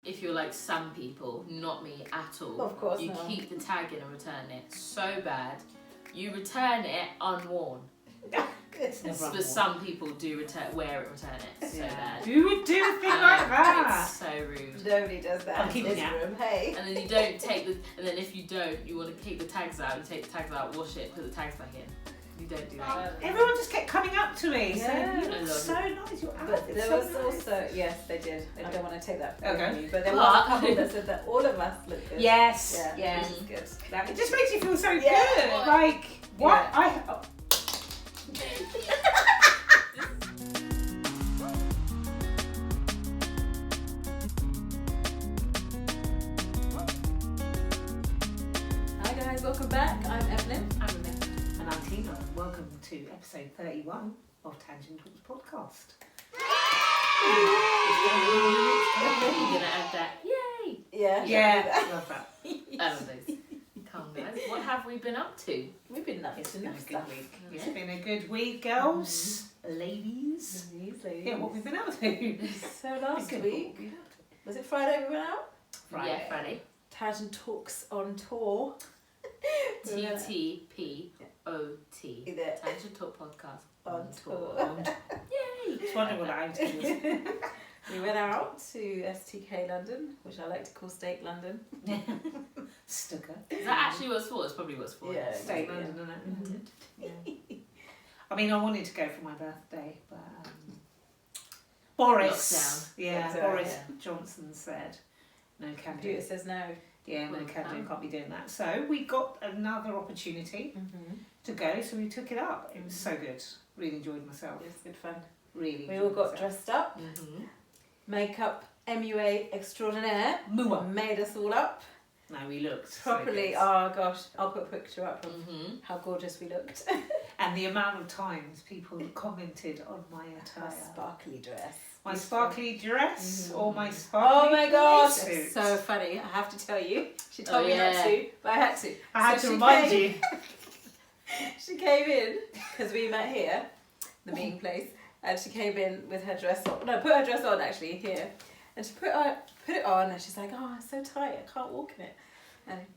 If you're like some people, not me at all. Of course you not. keep the tag in and return it so bad. You return it unworn. It's never But some people do wear it, return it. It's so bad. Do a thing like that. It's so rude. Nobody does that I'm in keeping this it. room. Hey. And then you don't take the. And then if you don't, you want to keep the tags out. You take the tags out, wash it, put the tags back in. You don't do that. Everyone just kept coming up to me saying, "You I look love so nice. Your But outfit's there so was nice." also, yes, they did. I don't want to take that from Okay. you, but there was a couple that said that all of us look good. Yes. Yeah, Yes. which is good. It just makes you feel so Yeah. good. Like what Yeah. Hi guys, welcome back. I'm Evelyn. I remember. And I'm Tina. Welcome to episode 31 of Tangent Talks podcast. You're gonna add that. Yay! Yeah. Yeah, love that. I love those. Calm guys. What have we been up to? We've been up It's to been a enough good stuff. week. Yeah. It's been a good week, girls, ladies. Yeah, what we've been up to. So last Good. week, was it Friday we went out? Yeah, Friday. Tangent Talks on tour. We went out TTPOT. Either Tangent Talk Podcast on tour. Yay! Just wondering what that is. We went out to STK London, which I like to call State London. Sticker. Is that actually what it's for? It's probably what it's for. Yeah. State Yeah. London, isn't it? Yeah. I mean, I wanted to go for my birthday, but Boris, Lockdown. yeah, Lockdown, Boris yeah. Johnson said, "No can Computer do." says no. Yeah, no Well, can do. no. Can't be doing that. So we got another opportunity to go, so we took it up. It was so good. Really enjoyed myself. It was good fun. Really. We all enjoyed got myself. dressed up. Mm-hmm. Makeup MUA extraordinaire. Mua. Made us all up No, we looked so properly. good. Oh gosh, I'll put a picture up of Mm-hmm. how gorgeous we looked. And the amount of times people commented on my Her attire. sparkly dress. My sparkly dress Mhm. or my sparkly Oh my gosh, suit. it's so funny. I have to tell you. She told Oh, me not yeah. to, but I had to. I had So to she remind came- you. She came in because we met here, the meeting place, and she came in with her dress on. No, put her dress on actually here, and she put it on, and she's like, "Oh, it's so tight, I can't walk in it."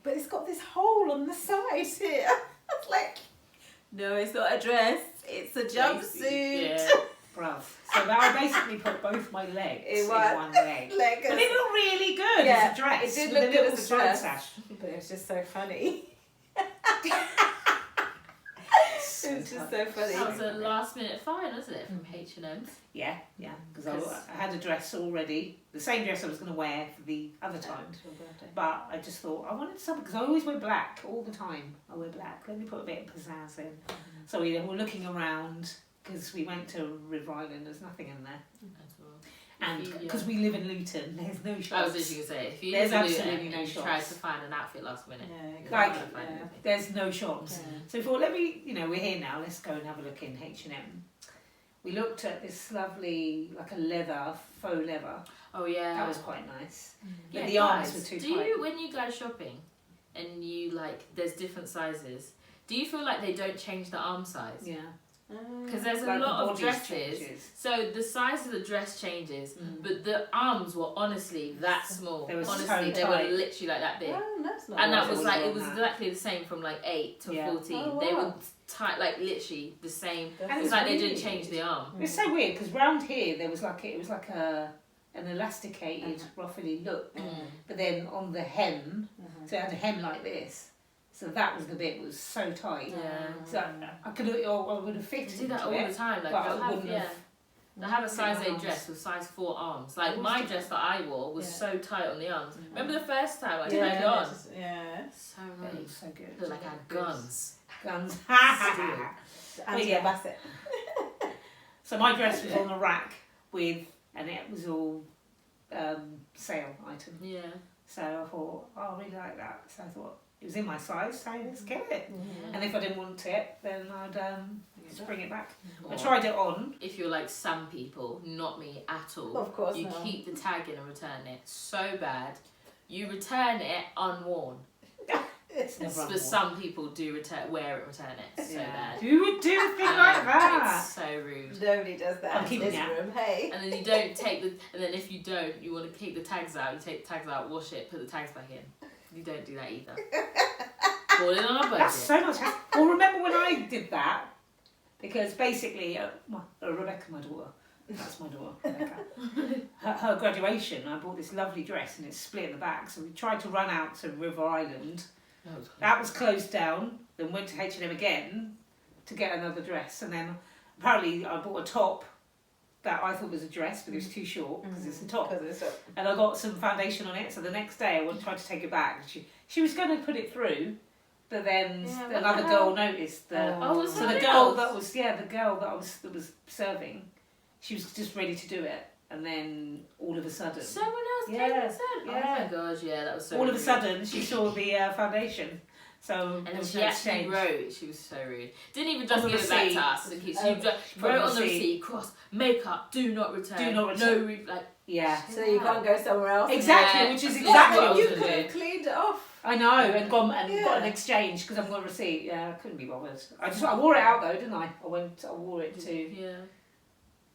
But it's got this hole on the side here. I was like, "No, it's not a dress. It's a jumpsuit." Yeah. Bruv. So now I basically put both my legs It in was. one leg. Like, But it looked really good Yeah, as a dress. it did with look a good little as a side dress. sash. but it was just so funny. It was just so funny. That was a last minute find, wasn't it, from H&M? Yeah, because I had a dress already, the same dress I was going to wear for the other time. But I just thought, I wanted something, because I always wear black all the time. I wear black. Let me put a bit of pizzazz in. So we were looking around, because we went to River Island, there's nothing in there. And because we live in Luton, there's no shops. I was literally going to say, if you There's live in absolutely Luton no and you shops. try to find an outfit last minute, Yeah, you're Like, not gonna find yeah. anything. There's no shops. Yeah. So we thought, we're here now, let's go and have a look in H&M. We looked at this lovely, like a leather, faux leather. Oh yeah. That was quite nice. But Yeah, the arms guys, were too do tight. you, when you go shopping and you there's different sizes, do you feel like they don't change the arm size? Yeah. Because there's a Like the lot of bodies dresses. changes. So the size of the dress changes, but the arms were honestly that small. They were so honestly, they tight. were literally like that big. Oh, that's not And bad. that was wasn't like, on it was that. exactly the same from like 8 to Yeah. 14. Oh, They wow. were tight, like literally the same. That's And It's like they really didn't change the arm. It's so weird because round here there was like it was like an elasticated, ruffly look, but then on the hem, so it had a hem like this. So that was the bit that was so tight. Yeah. So I would have fit They do that into all it, the time. Like but they'll I have, wouldn't yeah. have. They have a size 8 arms. dress with size 4 arms. Like What's my the- dress that I wore was Yeah. so tight on the arms. Remember the first time I tried Yeah, it on? yeah. So It ready. was so good. Looked like I had guns. Guns. Angela yeah. Bassett. So my dress was on a rack and it was all sale item. Yeah. So I thought, oh, I really like that. So I thought it was in my size, so let's get it. And if I didn't want it, then I'd just bring it back. I tried it on. If you're like some people, not me at all, Of course you not. keep the tag in and return it so bad. You return it unworn. It's never But unworn. some people do wear it, return it. So bad. Who would do a thing like that? It's so rude. Nobody does that I'm in keeping this it. room. Hey. And then you don't take the, and then if you don't, you want to take the tags out. You take the tags out, wash it, put the tags back in. You don't do that either. Falling on a budget. That's so much. Well, remember when I did that? Because basically, Rebecca, my daughter, that's my daughter, Rebecca, her graduation, I bought this lovely dress and it's split in the back. So we tried to run out to River Island. That was closed down. Then went to H&M again to get another dress. And then apparently I bought a top that I thought was a dress, but it was too short because it's a top. And I got some foundation on it. So the next day I tried to take it back. She was going to put it through. But then another girl noticed that. So the girl that was that was serving, she was just ready to do it, and then all of a sudden, Someone else came and said, "Oh my gosh, yeah, that was so." All rude. of a sudden, she saw the foundation. So And there then was she no actually exchange. wrote. She was so rude. Didn't even just On the give it back receipt. to us. She just wrote on the receipt, cross makeup, do not return. Do not return. No, like. Yeah. So you can't go somewhere else. Exactly, Yeah. which is Yeah, exactly but what you I could was going to have do. cleaned it off. I know, and gone and Yeah. got an exchange because I've got a receipt. Yeah, I couldn't be bothered. I wore it out though, didn't I? I wore it to Yeah.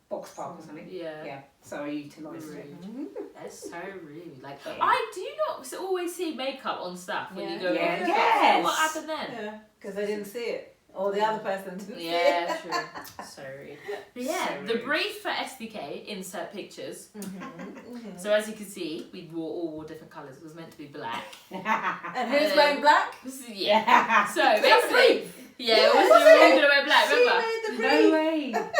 Box Park or something. Yeah. Yeah. So I utilised it. Rude. That's so rude. Like, Yeah. I do not always see makeup on stuff when you go. Yeah. "Oh, Yes. What happened then? Yeah, because I didn't see it. Or the other person didn't see Yeah, it. true. So rude. But yeah, So the rude. brief for STK, insert pictures. Mm-hmm. So as you can see, we all wore different colours. It was meant to be black. And who's wearing black? Yeah. So That's basically, yeah, Was we were all it? gonna wear black. She Remember? made the No brief. way.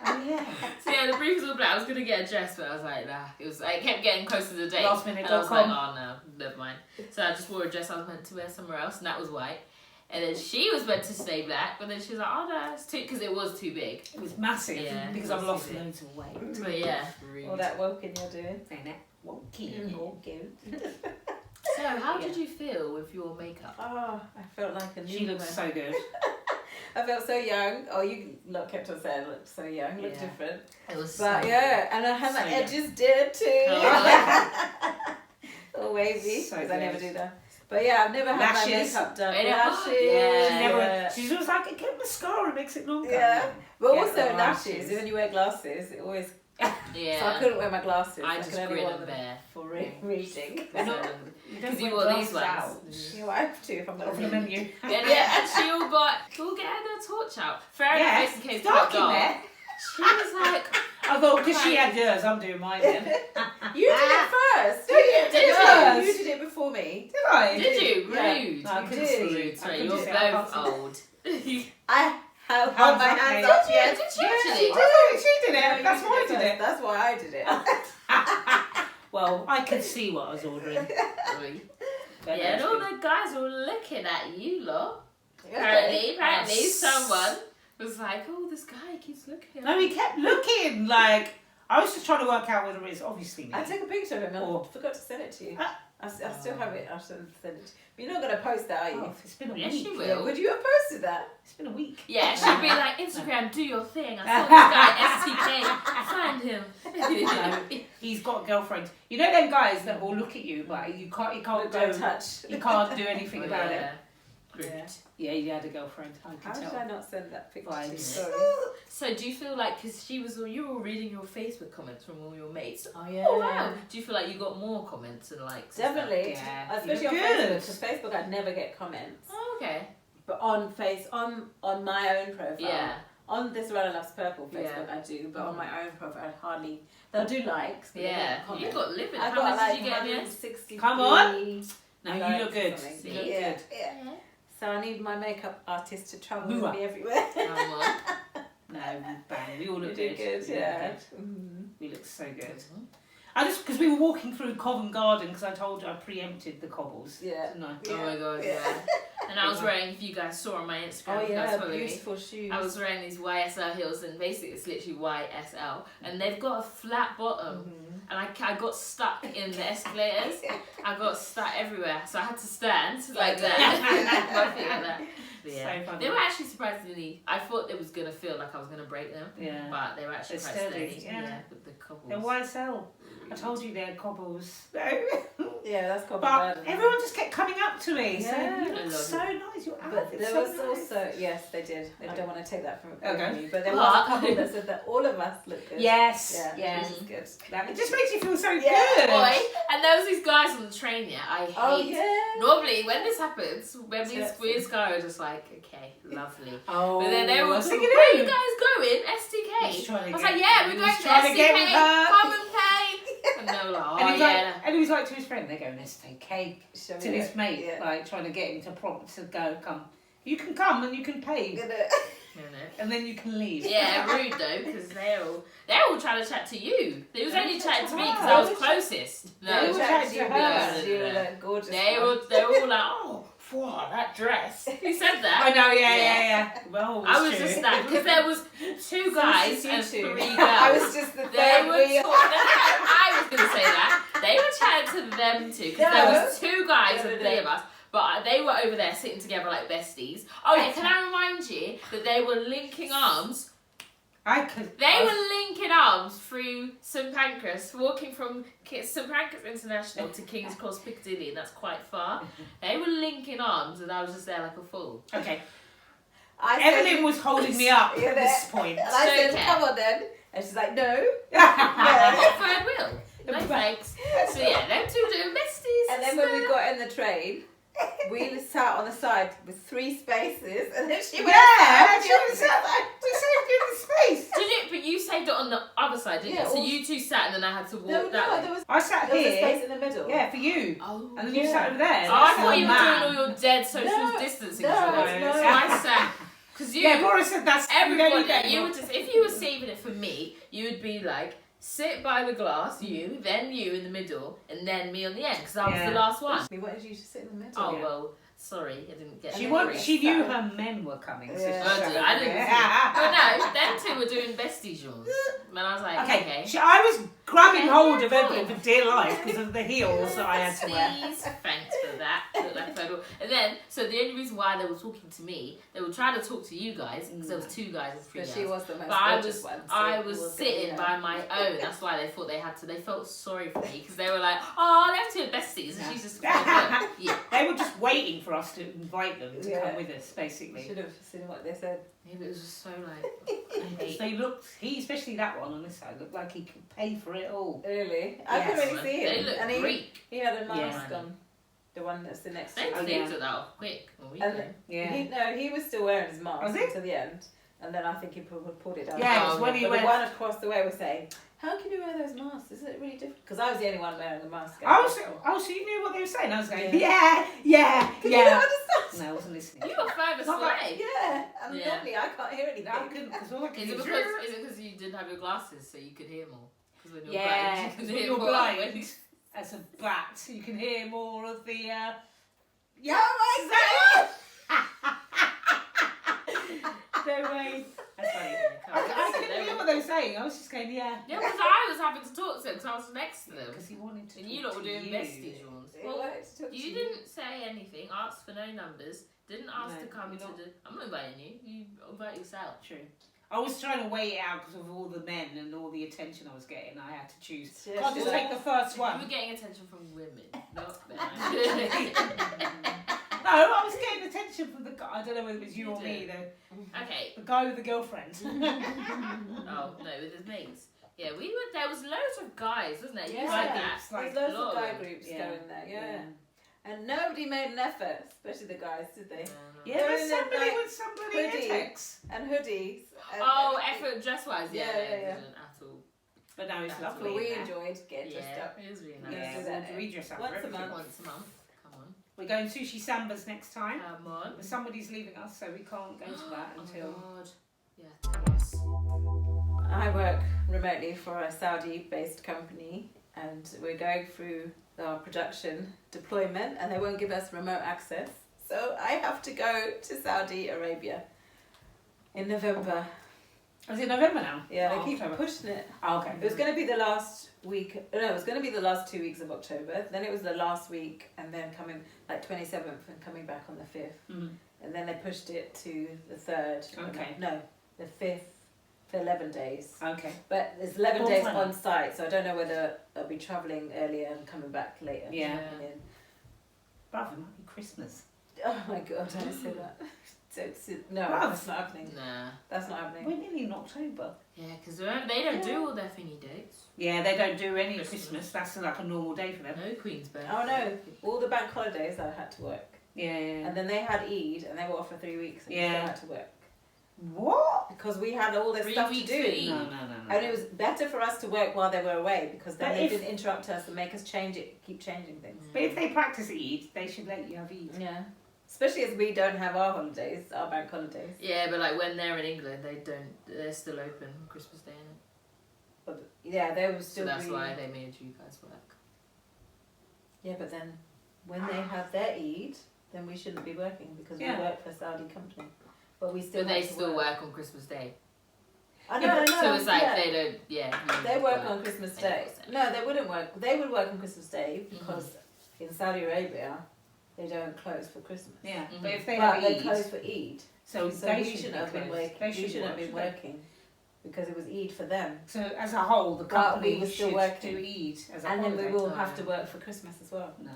Oh yeah. So yeah, the brief was all black. I was gonna get a dress, but I was like, nah. It was. I kept getting close to the date, Lastminute.com. and I was like, oh no, never mind. So I just wore a dress I was meant to wear somewhere else, and that was white. And then she was meant to stay black, but then she was like, oh no, it's too, because it was too big. It was massive because it I've was lost too big. loads of weight. But yeah, rude. All that woking you're doing. Ain't it? Walking. So how did you feel with your makeup? Oh, I felt like a new She looks woman. so good. I felt so young. Oh, you kept on saying looked so young, looked Yeah. different. It was But so yeah, and I had my So edges did too. Oh. All wavy, So because I never good. do that. But yeah, I've never had Lashes. my makeup done. I know. Lashes. Yeah. She never. Yeah. She's always like, get mascara, makes it longer. Yeah. But Get also the lashes. lashes. When you wear glasses, it always. Yeah. So I couldn't wear my glasses. I just could only grin wear and them bear. for reading. Because you wear wore these glasses ones. out. You have to if I'm Off the gonna read. menu. Yeah, and she all get her torch out. Farrah Yeah, face case dark quite in dark. there. She was like, I thought, because she had hers, I'm doing mine then. You did it first. Did you? No, you did it before me. Did I? did you? Yeah. Rude. No, I You couldn't did. see. Rude. I Sorry, couldn't you're see. I both can't see. old. I held Hands my up, hands mate. up. Yeah, Yes. did you Yeah, actually? she I thought she did No, it. you That's why I did first. it. That's why I did it. Well, I could see what I was ordering. Oi. Don't Yeah, and know. all the guys were looking at you, lot. Apparently, someone was like, oh, this guy keeps looking at No, me. he kept looking like. I was just trying to work out whether it's obviously me. I took a picture of him and Or- I forgot to send it to you. Ah. I still have it. I should have sent it to you. But you're not going to post that, are you? Oh, it's been a Yes, week. she Yeah, will. would you have posted that? It's been a week. Yeah, she'd be like, Instagram, do your thing. I saw this guy, STK, find him. He's got a girlfriend. You know them guys that will look at you, but you can't Don't go. touch. You can't do anything about it. Yeah. Yeah, he had a girlfriend. I How could did tell. I not send that picture to you? Vibes. Sorry. So do you feel like, because you were all reading your Facebook comments from all your mates. Oh, yeah. Oh wow. Do you feel like you got more comments and likes? and stuff? Definitely. Yeah. Especially You're on good. Facebook. Because Facebook, I'd never get comments. Oh, okay. But on on my own profile. Yeah. On this Rana Loves Purple Facebook, Yeah. I do. But on my own profile, I hardly. They'll do likes. But they Yeah. don't comment. You got living. I How got much like did you get in the end? 163. Come on. No, you likes look good. or something. You look Yeah. good. Yeah. So I need my makeup artist to travel Move with up. me everywhere. Come on. No, bang. We all You look did good. good, We look yeah. good. Mm. We look so good. I just, because we were walking through Covent Garden, because I told you I preempted the cobbles. Yeah. Didn't I? Oh my god, Yeah. yeah. And I was wearing, if you guys saw on my Instagram, Oh if you guys yeah, follow me, beautiful shoes. I was wearing these YSL heels, and basically it's literally YSL, and they've got a flat bottom, Mhm. and I got stuck in the escalators. I got stuck everywhere, so I had to stand like that. My feet like that. But yeah. So funny. They were actually surprisingly, I thought it was going to feel like I was going to break them, Yeah. but they were actually They're quite sturdy, steady. yeah. With the cobbles. They're YSL. I told you they're cobbles. No. Yeah, that's called But bad. everyone just kept coming up to me saying, "You Yeah. look so nice. Your But outfit's there so was nice." also, yes, they did. I don't want to take that from Okay. you, but there was a couple that said that all of us look good. Yes. Yeah, Yes. which is good. It just makes you feel so Yeah. good. Boy, and there was these guys on the train, yeah, I hate. Oh, yeah. Normally, when this happens, when these Yes. weird guys are just like, okay, lovely. Oh, But then they were what's talking, he gonna where are do? you guys going? STK. He's trying to I was get- like, yeah, we're he going was to trying to get STK, with her. come and pay. And they were like, oh, And he was yeah. like, and he was like to his friend, they're going to take cake Show to me his it. mate, Yeah. like trying to get him to prompt to go, come. You can come and you can pay, and then you can leave. Yeah, rude though, because they're all trying to chat to you. They was They only were chatting to me chatting because to I her. was closest. They were chatting to her. You were like gorgeous. They're all like, oh, wow, that dress. Who said that? I know, yeah. Well, I was true. just that because there was two guys and you two. 3 girls. I was just the They third were wheel. I was gonna say that they were chatting to them too because there was 2 guys and 3 of us. But they were over there sitting together like besties. Oh yeah, can I remind you that they were linking arms? They were linking arms through St Pancras, walking from St Pancras International to King's Cross Piccadilly, and that's quite far. They were linking arms, and I was just there like a fool. Okay. Evelyn was holding me up at this point. And I said, Okay. come on then. And she's like, no. I got third wheel. No thanks. So yeah, them 2 doing besties. And then when we got in the train, we sat on the side with 3 spaces, and then she went Yeah, she she was we saved you the space. Did it? But you saved it on the other side, didn't Yeah, you? So all- you 2 sat, and then I had to walk No, that way. there was I sat a space here. in the middle. Yeah, for you. Oh. And then you sat over there. Oh, I thought That's you your were man. doing all your dead social No, distancing. no, shit. no. So I sat because you. Yeah, Boris said that's Everybody, the you would just if you were saving it for me, you would be like sit by the glass, then you in the middle, and then me on the end because I was the last one. We wanted you to sit in the middle. Oh well, sorry, I didn't get. She knew her men were coming. So Yeah. she I didn't. But no, them 2 were doing besties yours, and I was like, okay. I was grabbing Okay, hold yeah, of Evelyn for dear life because of the heels that I had to wear. Besties, thanks for that. Looked like photo. And then, so the only reason why they were talking to me, they were trying to talk to you guys because there was 2 guys and 3 But girls. she was the most But I gorgeous was, one. So I it was was sitting gonna, by my own. That's why they thought they had to. They felt sorry for me because they were like, "Oh, they're 2 besties," and she's just yeah. They were just waiting for us to invite them to Yeah. come with us, basically. Should have seen what they said. Maybe it was just so like. I hate. They looked, especially that one on this side, looked like he could pay for it all. Really? I Yes. couldn't really see They him. look And Greek. he had a mask Yeah. on. The one that's the next to They him. flipped it out quick. When we And did. Yeah. he was still wearing his mask Was he? until the end. And then I think he pulled it down. Yeah, Oh, it's when But he the went. one across the way was saying, how can you wear those masks? Is it really different? Because I was the only one wearing a mask. Oh, so you knew what they were saying? I was going, Yeah. yeah. Can you not understand? No, I wasn't listening. You were furthest Not like- away. Yeah. And Yeah. normally I can't hear anything. I couldn't, because all I could Is hear it was- because you didn't have your glasses so you could hear more? Because when you're Yeah, blind, you can when hear you're more. blind as a bat, you can hear more of the. Yeah, Oh my no way. That's funny. I couldn't hear what they were saying. I was just going, yeah. Yeah, because I was having to talk to them because I was next to them. Because he wanted to. And you talk lot were to doing you. besties ones. It Well, worked, took you didn't say anything, asked for no numbers, didn't ask No, to come you're to not. the. I'm not inviting you, you invite yourself. True. I was trying to weigh it out because of all the men and all the attention I was getting. I had to choose. Yeah, Can't just she's take the first You one. were getting attention from women, not men. No, I was getting attention from the guy. I don't know whether it was you You or me, did. though. Okay. The guy with the girlfriend. Oh no, with his mates. Yeah, we were. There was loads of guys, wasn't there? You Yeah. like that. Like There's loads lot of guy of them. groups going there, yeah. And nobody made an effort, especially the guys, did they? Yeah, They're there's in their, somebody like, with somebody hoodie. X. And hoodies. And Oh, effort dress wise, yeah, Yeah, they yeah, yeah. didn't at all. But no, it's That's lovely. But we in there. enjoyed getting dressed Yeah, up. it was really nice. Let's Yeah, do that. we dress up Once for a everything. month. Once a month. Come on. We're going sushi sambas next time. Come on. But somebody's leaving us, so we can't go to that Oh until. my god. Yeah, tell us. I work remotely for a Saudi-based company, and we're going through our production deployment, and they won't give us remote access. So I have to go to Saudi Arabia in November. Oh, is it November now? Yeah, Oh, they keep October. pushing it. Oh, okay. It was going to be the last week. No, it was going to be the last 2 weeks of October. Then it was the last week, and then coming like 27th and coming back on the 5th. Mm. And then they pushed it to the 3rd. Okay. No, the 5th for 11 days. Okay. But there's 11 days on site, so I don't know whether I'll be travelling earlier and coming back later. Yeah. And then, Brother, it might be Christmas. oh my God, don't say that. No, Bruv. that's not happening. Nah. That's not happening. We're nearly in October. Yeah, because they don't do all their thingy dates. Yeah, they don't do any Christmas. Christmas. That's like a normal day for them. No Queen's birthday. Oh no, all the bank holidays I had to work. Yeah. And then they had Eid and they were off for 3 weeks and Yeah. still had to work. What? Because we had all this 3 stuff to weeks do. for Eid. No. And it was better for us to work while they were away because then But they if- didn't interrupt us and make us keep changing things. But if they practice Eid, they should let you have Eid. Yeah. Especially as we don't have our holidays, our bank holidays. Yeah, but like when they're in England, they're still open on Christmas Day, innit? But yeah, they were So still that's really... why they made you guys work. Yeah, but then when they have their Eid, then we shouldn't be working because Yeah. we work for a Saudi company. But we still But they have to still work on Christmas Day. I know, Yeah, I know. So it's like yeah. they don't, yeah. They work on Christmas Day. 100%. No, they wouldn't work. They would work on Christmas Day because in Saudi Arabia, they don't close for Christmas. Yeah. Mhm. But if they But have they Eid, close for Eid. so So they we should shouldn't be have been closed. working. They We should shouldn't have work, been shouldn't working because it was Eid for them. they? So as a whole, the But company we were still should working. do Eid as a And then holiday. we will have to work for Christmas as well. No.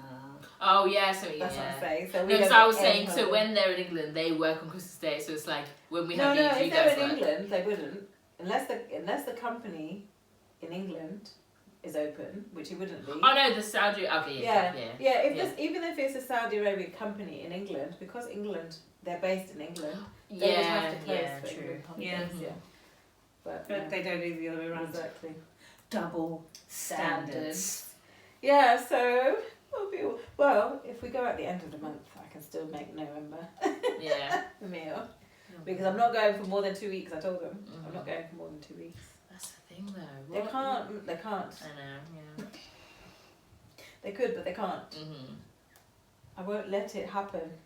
Oh yeah, so That's what I'm yeah. saying. So we No, don't so I was get any saying, so holiday. when they're in England, they work on Christmas Day. So it's like when we No, have no, Eid, you if guys they're in work. England, they wouldn't. Unless the company in England is open, which it wouldn't be. Oh no, the Saudi. Okay, yeah. If Yeah. This, even if it's a Saudi Arabian company in England, because England, they're based in England, they would Yeah, have to close yeah, for true. England holidays, Yeah. yeah. But But they don't do the other way around. exactly. Double standards. Yeah, so we'll be well. If we go at the end of the month, I can still make November Yeah. the meal because I'm not going for more than 2 weeks. I told them I'm Mhm. not going for more than 2 weeks. That's the thing though. They What? can't. They can't. I know. Yeah. They could, but they can't. Mhm. I won't let it happen.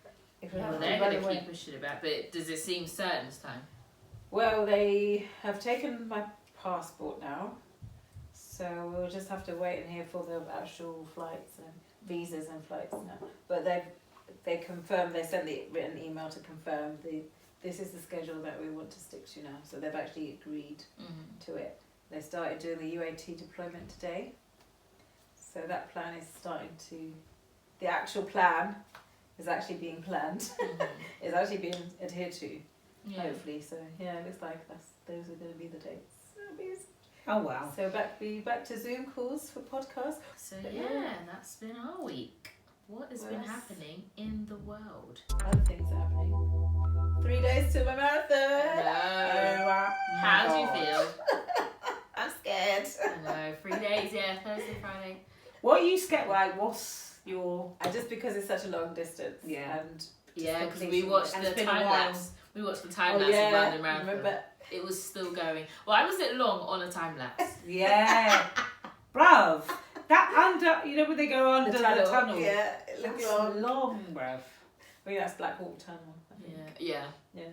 If we Well, have they're to run gonna away. keep pushing it back, but does it seem certain this time? Well, they have taken my passport now, so we'll just have to wait in here for the actual flights and visas and flights now. But they confirmed, they sent the written email to confirm this is the schedule that we want to stick to now. So they've actually agreed to it. They started doing the UAT deployment today, so that plan is starting to. The actual plan is actually being planned. Mhm. It's actually being adhered to. Yeah. Hopefully, so yeah, it looks like those are going to be the dates. Oh wow. So back to Zoom calls for podcasts. So yeah, that's been our week. What has been Yes. happening in the world? Other things are happening. 3 days to my marathon. No. How do you feel? I'm scared. I know. 3 days. Yeah, Thursday, Friday. What are you scared? Like, what's your? Just because it's such a long distance. Yeah. And Yeah, because we completion. watched And the it's been a time while. lapse. We watched the time oh lapse of yeah, London Marathon. remember? It was still going. Why was it long on a time lapse? Yeah, bruv. That under, you know when they go under the tunnel. Yeah, it looked That's long. long, bruv. I think that's Blackwall Tunnel. I think. Yeah. Yeah.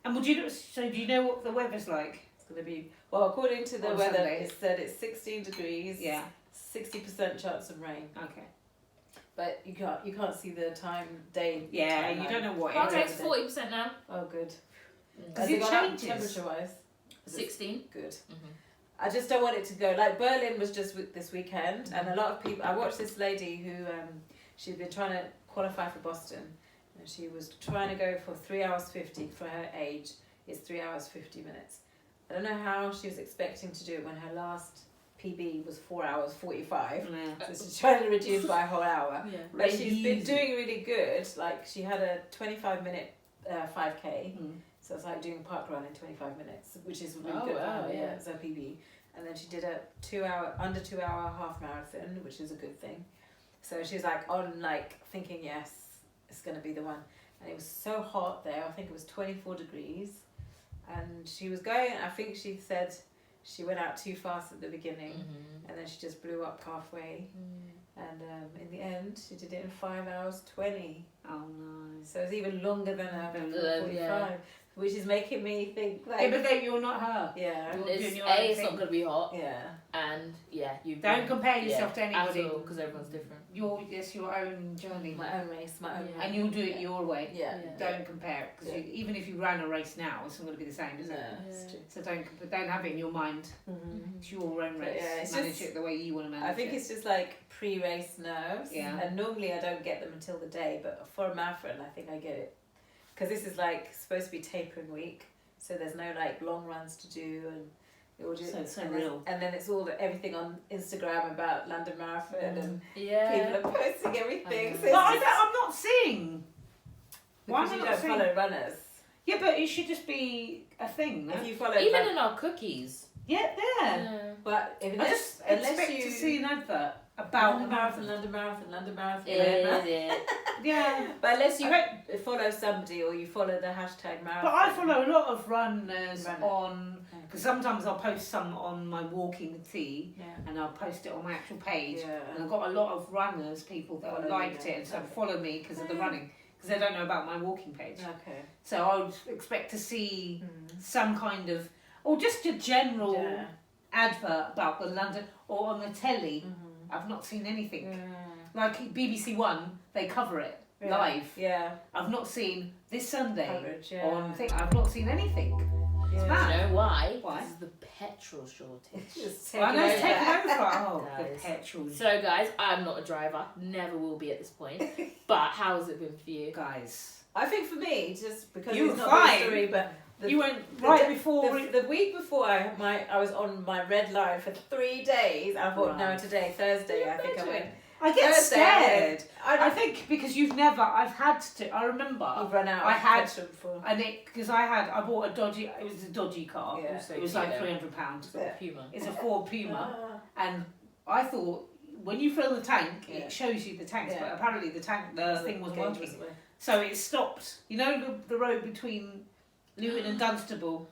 And would you? So do you know what the weather's like? It's gonna be well according to the On weather. Sunday. It said it's 16 degrees. Yeah. 60% chance of rain. Okay. But you can't see the day. Yeah, timeline. you don't know what Oh, it okay, is. it's 40% now. Oh, good. Because it changes. Temperature wise. 16. Good. Mhm. I just don't want it to go like Berlin was just this weekend, and a lot of people. I watched this lady who she'd been trying to qualify for Boston, and she was trying to go for 3 hours 50 for her age. It's 3 hours 50 minutes. I don't know how she was expecting to do it when her last PB was 4 hours 45. Yeah. So she's trying to reduce by a whole hour. Yeah. But she's been Easy. doing really good. Like she had a 25-minute 5K. Mm. So it's like doing park run in 25 minutes, which is really Oh, good. wow, for her, yeah. it's her PB. And then she did a under 2 hour half marathon, which is a good thing. So she's like on thinking, yes, it's going to be the one. And it was so hot there. I think it was 24 degrees. And she was going, I think she said she went out too fast at the beginning. Mhm. And then she just blew up halfway. Mm. And in the end, she did it in 5 hours 20. Oh no. So it's even longer than her Than 45. yeah. which is making me think like. Yeah, but then you're not her. Yeah. You're It's, doing your A, own it's thing. not going to be hot, Yeah. and yeah, you Don't compare yourself to anybody. because everyone's different. It's your own journey. My own race, my own. Yeah. And you'll do it your way. Yeah. Don't compare it, because even if you ran a race now, it's not going to be the same, is it? It's true. So don't have it in your mind. Mm-hmm. It's your own race. Yeah, it's manage just- it the way you want to manage it. I think it's just like pre-race nerves. Yeah. And normally I don't get them until the day, but for a marathon I think I get it. Because this is like supposed to be tapering week, so there's no like long runs to do, and it will just So it's so and real. And then it's all everything on Instagram about London Marathon, and Yeah. people are posting everything. So But I'm not seeing. Why because am you I don't not seeing? follow runners. Yeah, but it should just be a thing, no? If you follow, Even like, in our cookies. Yeah, there. but if I just expect to see an advert about London Marathon, London Marathon, London Marathon. Yeah. Yeah. But unless you I follow somebody or you follow the hashtag marathon. But I follow a lot of runners Runner. on, because sometimes I'll post some on my walking tea, Yeah. and I'll post it on my actual page. Yeah. And I've got a lot of runners, people that have Follow you, liked yeah. it and so follow me because of the running, because they don't know about my walking page. Okay. So I would expect to see some kind of, or just a general Yeah. advert about the London, or on the telly. I've not seen anything. Like BBC One, they cover it live. Yeah. I've not seen this Sunday Coverage, yeah. on thing. I've not seen anything. Yeah. mad. Do you know why? Why? Because of the petrol shortage. Just Well, I know it's taking taken over. over. Oh, the Guys. petrol. So, guys, I'm not a driver. Never will be at this point. But how has it been for you? Guys, I think for me, just because You it's were not a fine. story, but you went right before. the week before I was on my red line for 3 days. I thought, no, Right. today, Thursday, I think I went. I get Thursday, scared. I I think because I've had to. I remember. You've run out. I of had- petrol before. And because I bought a dodgy. It was a dodgy car. Yeah. Also, It was cute, like though. £300. It's got a Puma. It's a Ford Puma, Ah. and I thought when you fill the tank, Yeah. it shows you the tanks, Yeah. but apparently the thing wasn't Gauge working. wasn't So it stopped. You know the road between Luton and Dunstable,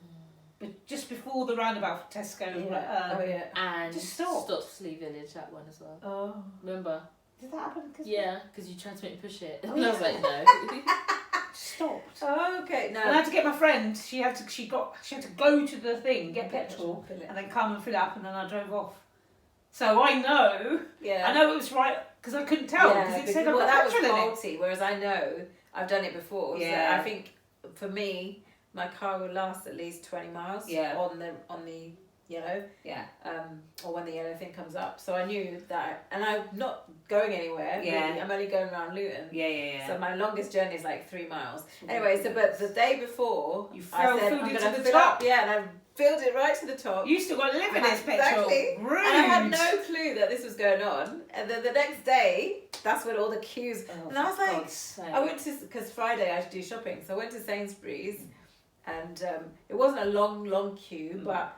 but just before the roundabout for Tesco. Yeah. Oh yeah. And Just stop. Stopsley Village, that one as well. Oh. Remember? Did that happen? Yeah, because you tried to make me push it. Oh, And I was yeah. like, no. Stopped. Oh, okay. And I No. had to get my friend. She had to go to the thing, get petrol, Fill it. and then come and fill it up, and then I drove off. So I know Yeah. it was right because I couldn't tell because it said I've well, got that was petrol in it. faulty. Whereas I know I've done it before. Yeah. So I think for me, my car will last at least 20 miles. Yeah. On the yellow. Yeah. Or when the yellow thing comes up. So I knew that, and I'm not going anywhere. Yeah. Really. I'm only going around Luton. Yeah. So my longest journey is like 3 miles. Anyway, but the day before, You I said filled I'm it to gonna the fill top. up. Yeah, and I filled it right to the top. You still got to live in this petrol. Exactly. Rude. And I had no clue that this was going on. And then the next day, that's when all the queues. Oh, and I was for like, God's sake. I went to, because Friday I do shopping, so I went to Sainsbury's, and it wasn't a long queue, but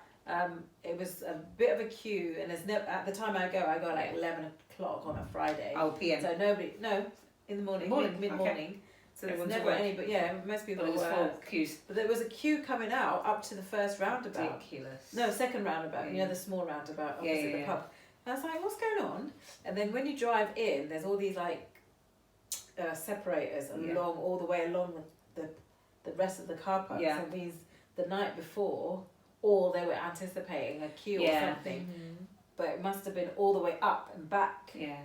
it was a bit of a queue. And there's no, at the time I go at like 11 o'clock on a Friday. Oh, PM. So in the morning, mid morning. Okay. So there's Everyone's never at work. any, but yeah, most people But it was were. full queues. But there was a queue coming out up to the first roundabout. Ridiculous. No, second roundabout. You know, the small roundabout opposite the pub. And I was like, what's going on? And then when you drive in, there's all these like separators along all the way along the rest of the car park. Yeah. So these the night before, or they were anticipating a queue or something. But it must have been all the way up and back. Yeah.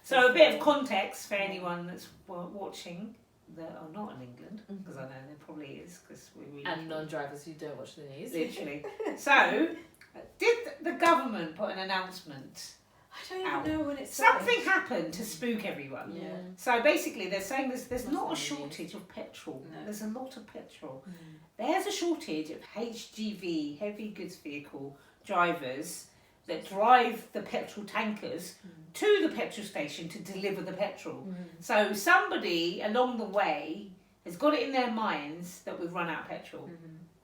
So a bit of context for anyone that's watching that are not in England, because I know there probably is, because we really And non-drivers who don't watch the news. literally. So, did the government put an announcement? I don't even know when it's Something happened to spook everyone. Yeah. So basically, they're saying there's Must not a have been shortage of petrol. No. There's a lot of petrol. There's a shortage of HGV, heavy goods vehicle drivers that drive the petrol tankers to the petrol station to deliver the petrol. So somebody along the way has got it in their minds that we've run out of petrol.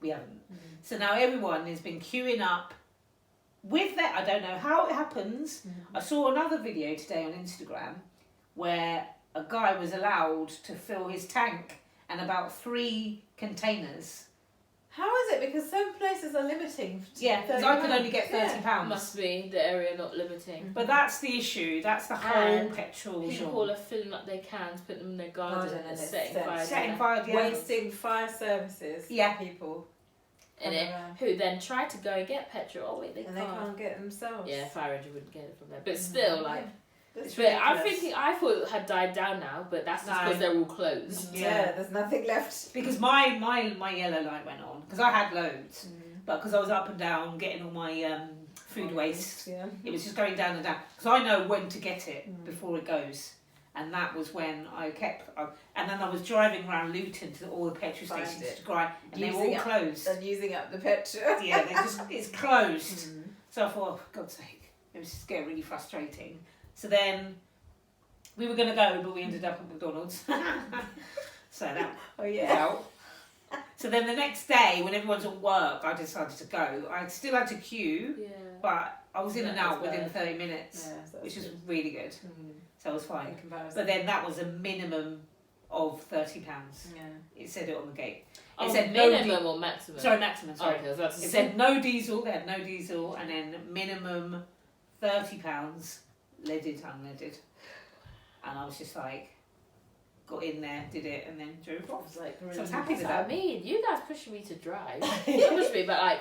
We haven't. So now everyone has been queuing up with that. I don't know how it happens. I saw another video today on Instagram where a guy was allowed to fill his tank and about 3 containers How is it? Because some places are limiting. Yeah, because I could only get £30. Must be the area not limiting. But that's the issue. That's the whole And petrol people are filling up their cans, putting them in their garden, and setting fire. Setting fire, yeah. Wasting fire services. Yeah. People. And who then try to go and get petrol. Oh wait, they can't get it themselves. Yeah, fire engine wouldn't get it from there. But still, like. That's But I'm thinking, I thought it had died down now, but that's just because they're all closed. Yeah, there's nothing left. Because my yellow light went on, because I had loads, but because I was up and down getting all my food waste, it was just going down and down. Because I know when to get it before it goes. And that was when I kept, and then I was driving around Luton to all the petrol stations to grind, and they were all closed. And using up the petrol. Yeah, it's closed. So I thought, oh, for God's sake, it was just getting really frustrating. So then we were going to go, but we ended up at McDonald's. So that was out. So then the next day, when everyone's at work, I decided to go. I still had to queue, but I was in and out within 30 minutes, which was really good. So it was fine. But then that was a minimum of £30. Yeah. It said it on the gate. It said minimum or maximum? Sorry, maximum. Sorry. Okay, it said no diesel. They had no diesel, and then minimum £30. Leaded, unleaded, and I was just like, got in there, did it, and then drove off. So I was happy with that. I mean, you guys pushing me to drive. You pushed me, but like,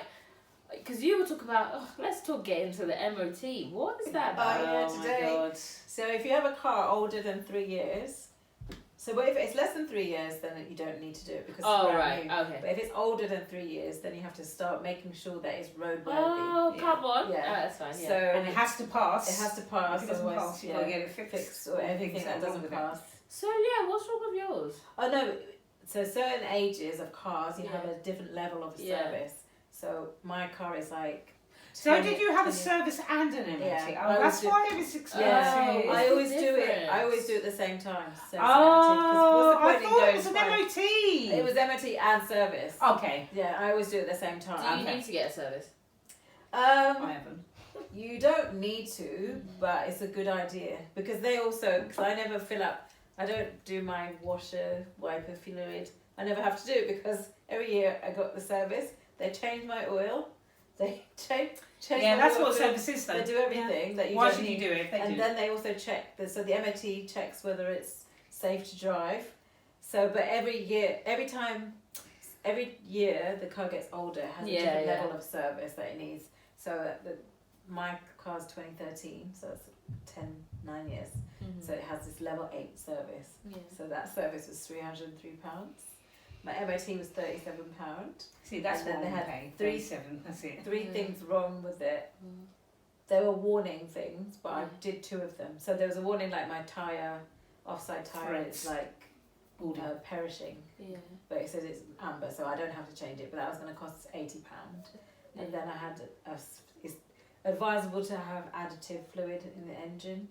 because you were talking about, let's talk getting to the MOT. What is that about? Oh my God. So if you have a car older than 3 years, so if it's less than 3 years, then you don't need to do it because it's brand new. Okay. But if it's older than 3 years, then you have to start making sure that it's roadworthy. Oh, come on. Yeah, that's fine. Yeah. So and it has to pass. It has to pass. If it doesn't otherwise, pass, you gotta get it fixed or anything that doesn't pass. So yeah, what's wrong with yours? Oh no. So certain ages of cars, you have a different level of service. So my car is like. So did you have a service and an MOT? Yeah, oh, that's why it was expensive. Yeah, I always do it. I always do it at the same time. So I thought it was an MOT. It was MOT and service. Okay. Yeah, I always do it at the same time. Do you need to get a service? I haven't. You don't need to, but it's a good idea because they also. Because I never fill up. I don't do my washer wiper fluid. I never have to do it because every year I got the service. They change my oil. They change. Yeah, that's what service is though. They do everything that you Why don't should need. you do it? And then they also check. So the MOT checks whether it's safe to drive. So, but every year the car gets older, it has a different level of service that it needs. So my car's 2013, so it's 9 years. So it has this level 8 service. Yeah. So that service was £303. My MOT was £37. See, that's and then they had pay. 37. That's it. Three things wrong with it. There were warning things, but I did 2 of them. So there was a warning like my tyre, offside tyre, is like perishing. Yeah. But it says it's amber, so I don't have to change it. But that was going to cost £80. And then I had it's advisable to have additive fluid in the engine,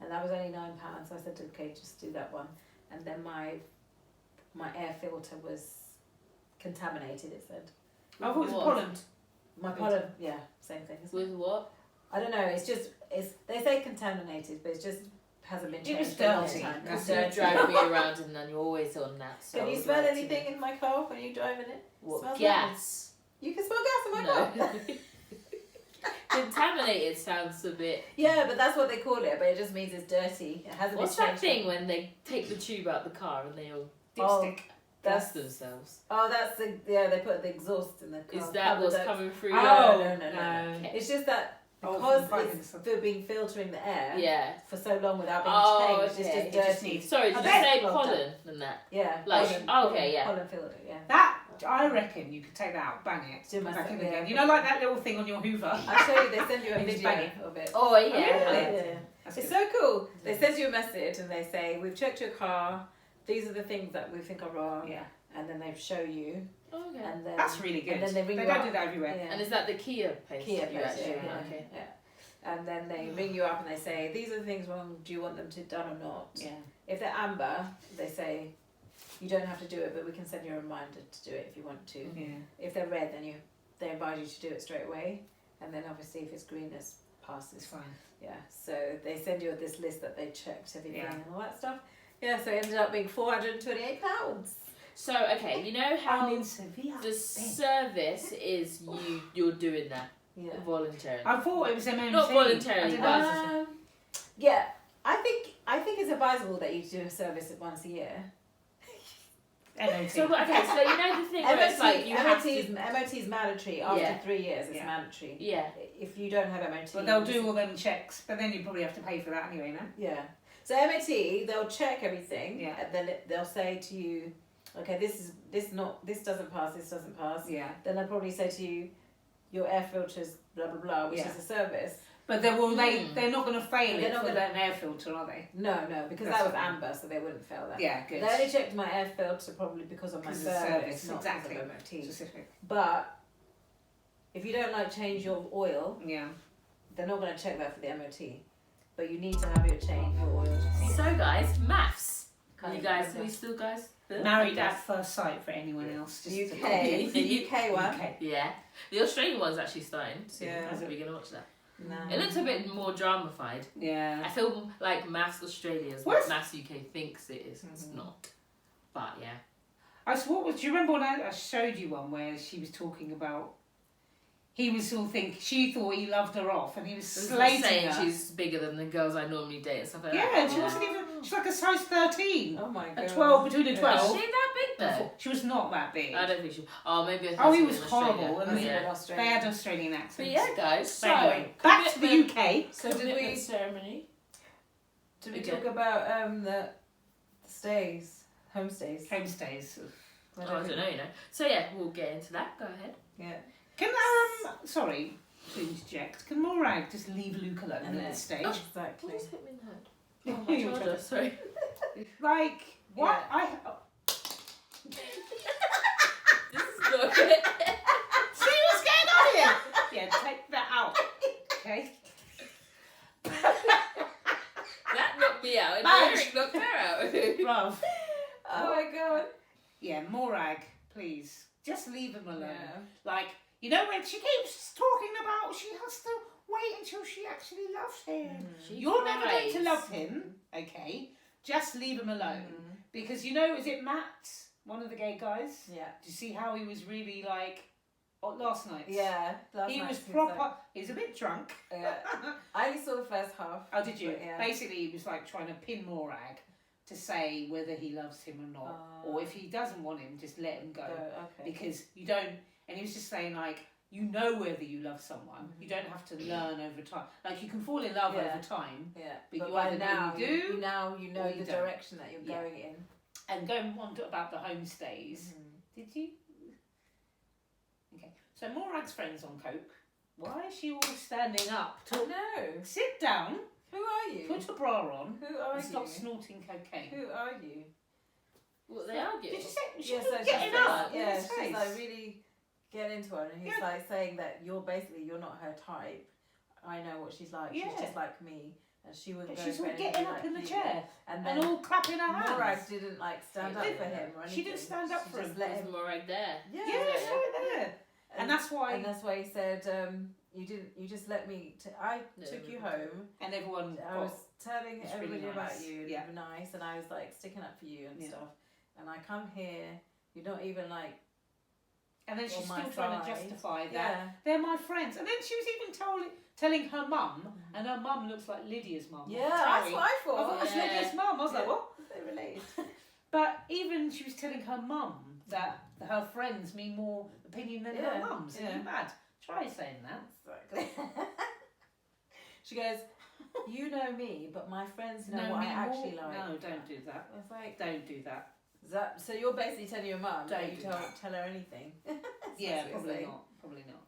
and that was only £9. So I said, okay, just do that one. And then my air filter was contaminated, it said. I thought it was pollen. My pollen, yeah, same thing. With what? I don't know, they say contaminated, but it just hasn't been changed. It was dirty. Because you drive me around and then you're always on that. So can you smell anything in my car when you're driving it? What, gas? You can smell gas in my car. Contaminated sounds a bit. Yeah, but that's what they call it, but it just means it's dirty. It hasn't What's been that thing when they take the tube out the car and they all dipstick gas themselves? Oh, that's they put the exhaust in the car. Is that what's coming through? Oh, no. Okay. It's just that because it's been filtering the air for so long without being changed, it's just dirty. Sorry, did you say pollen than that? Yeah. Like, pollen filter, yeah. That, I reckon you could take that out, bang it, do back in again. You know, like that little thing on your Hoover? I'll show you, they send you a video of it. Oh, yeah. Yeah. It's so cool. They send you a message and they say, we've checked your car, these are the things that we think are wrong. Yeah. And then they show you. Okay. And then, that's really good. And then they don't do that everywhere. Yeah. And is that the Kia place? Kia place, Okay. Yeah. And then they ring you up and they say, these are the things wrong, do you want them to done or not? Yeah. If they're amber, they say, you don't have to do it, but we can send you a reminder to do it if you want to. Yeah. If they're red, then they advise you to do it straight away. And then obviously if it's green, it's passes. It's fine. Yeah, so they send you this list that they checked everything and all that stuff. Yeah, so it ended up being £428. So okay, you know how I'm in Sevilla. the service is you're doing that voluntarily. I thought it was MMT. Not voluntarily, I yeah, I think it's advisable that you do a service once a year. MOT. So okay, so you know the thing where it's like you have to. MOT is mandatory after 3 years. It's mandatory. Yeah. If you don't have MOT, Well, they'll do all them checks, but then you probably have to pay for that anyway, no? Yeah. So MOT, they'll check everything. Yeah. And then they'll say to you, okay, this doesn't pass. This doesn't pass. Yeah. Then they'll probably say to you, your air filters, blah blah blah, which is a service. But they're not going to fail They're it not for gonna- an air filter, are they? No, because That's that was fine. amber, so they wouldn't fail that. Yeah, good. They only checked my air filter probably because of my Because of service, service, not exactly. because of MOT. Specific. But if you don't change your oil, Yeah. they're not going to check that for the MOT. But you need to have your oil. So guys, maths. Kind You of guys, like are we still guys? Married at first sight for anyone else. Just UK, to- the UK one. UK. Yeah. The Australian one's actually starting soon. Yeah. Are we gonna watch that? No. It looks a bit more dramified. I Yeah. feel like Maths Australia is What? what Maths UK thinks it is. It's not. But yeah. Do you remember when I showed you one where she was talking about he was all she thought he loved her off and he was slating saying her. she's bigger than the girls I normally date and stuff like that. Yeah, and she wasn't even, she's like a size 13. Oh my god. A 12, between a Is 12. she that big though? She was not that big. I don't think she. Oh, maybe. I think Oh, he she was in Australia. horrible. But And yeah. they had Australian accents. But yeah, guys. But anyway, So back to the commitment- UK. So did we ceremony? Did we Okay. talk about the stays, homestays? Homestays. Oh, I don't know, you know. So yeah, we'll get into that. Go ahead. Yeah. Can sorry to interject. Can Morag just leave Luke alone And at then- this stage? Exactly. Please hit me in the head. Oh, my You shoulder. tried. Sorry. Like what? This is not good. See what's going on here? Yeah, take that out. Okay. That knocked me out. And Madge. Eric knocked her out. Bruv. Oh my god. Yeah, Morag, please. Just leave him alone. Yeah. Like, you know when she keeps talking about she has to wait until she actually loves him. She You're never going to cries. love him, okay? Just leave him alone. Because you know, is it Matt, one of the gay guys? Yeah. Do you see how he was really like last night? Yeah. He was proper. He was a bit drunk. Yeah. I only saw the first half. Oh, did you? But, yeah. Basically, he was like trying to pin Morag to say whether he loves him or not, or if he doesn't want him, just let him go. Okay. Because you don't. And he was just saying like, you know whether you love someone. You don't have to learn over time. Like you can fall in love over time. Yeah. But you by either now really do, you know or you the don't. direction that you're Yeah. going in. And going on to about the homestays. Did you? Okay. So Morag's friends on coke. Why is she always standing up? No. Sit down. Who are you? Put a bra on. Who are And stop you? snorting cocaine. Who are you? What, they argue? Did you say she Yeah, was so she's getting like, up? in yeah, his she's face? like really getting into her, and he's Yeah. like saying that you're not her type. I know what she's like. Yeah. She's just like me, and she wouldn't But go she's for all anything getting up like in the you. chair And then and all clapping her hands. Morag didn't stand up She for didn't. him or anything. She didn't stand up She for just him. let There's him. more right there. Yeah, Yeah, it's right there. And that's why. And that's why he said, "You didn't. You just let me. I No, took you no, no. home. And everyone. I was telling it's everybody really about nice. you. And Yeah. you were nice, and I was like sticking up for you and Yeah. stuff. And I come here. You're not even like. And then she's on my still trying to side. justify that Yeah. they're my friends. And then she was even telling her mum, and her mum looks like Lydia's mum. Yeah, that's what I I thought thought. it was Yeah. Lydia's mum. I was like, Yeah. what? They're related. But even she was telling her mum that her friends mean more opinion than Yeah, her mum's. yeah. Are you mad? Try saying that. Exactly. She goes, you know me, but my friends know what me I actually more. like. No, don't do that. It's like, Don't do that. so you're basically telling your mum Don't that you do don't that. tell her anything. Yeah, what you're probably saying. not. Probably not.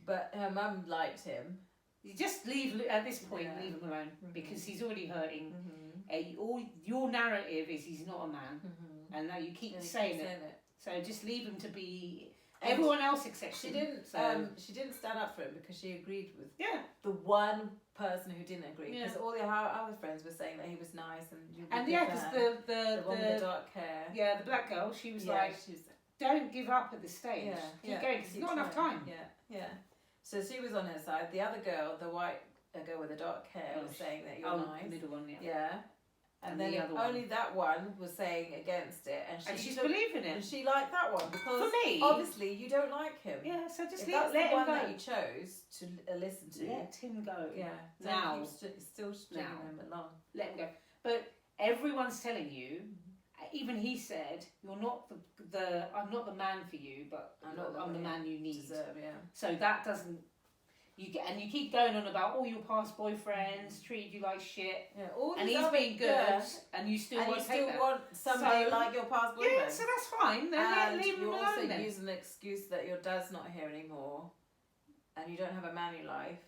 But her mum liked him. You just leave at this point. Yeah. Leave him alone because he's already hurting. Mm-hmm. All your narrative is he's not a man, and now you keep saying it. So just leave him to be. And Everyone else accepts She him. didn't. So She didn't stand up for him because she agreed with yeah, the one person who didn't agree. Yeah. Because all her other friends were saying that he was nice and you. and yeah, because the one with the dark hair. the black girl, she was Yeah, like, she was, don't give up at this stage. yeah, Keep going because keep there's not enough trying. time. Yeah. So she was on her side. The other girl, the white girl with the dark hair, was saying that you're Oh, nice. the middle one, yeah. Yeah. And then the other one. only that one was saying against it, and she's believing and it. she liked that one because For me, obviously you don't like him. Yeah, so just if let that's the him one go. that you chose to listen to. Let him go. Yeah. Now. Don't keep still stringing him along. Let him go. But everyone's telling you. Even he said, "You're not the I'm not the man for you, but I'm the man you need." Deserve, yeah. So that doesn't. You keep going on about all your past boyfriends treated you like shit, Yeah, all and these he's other- being good, yeah. and you still And want you to take still that. want somebody So- like your past boyfriend. Yeah, so that's fine. Then And leave him you're also alone. Then. using the excuse that your dad's not here anymore, and you don't have a man in your life,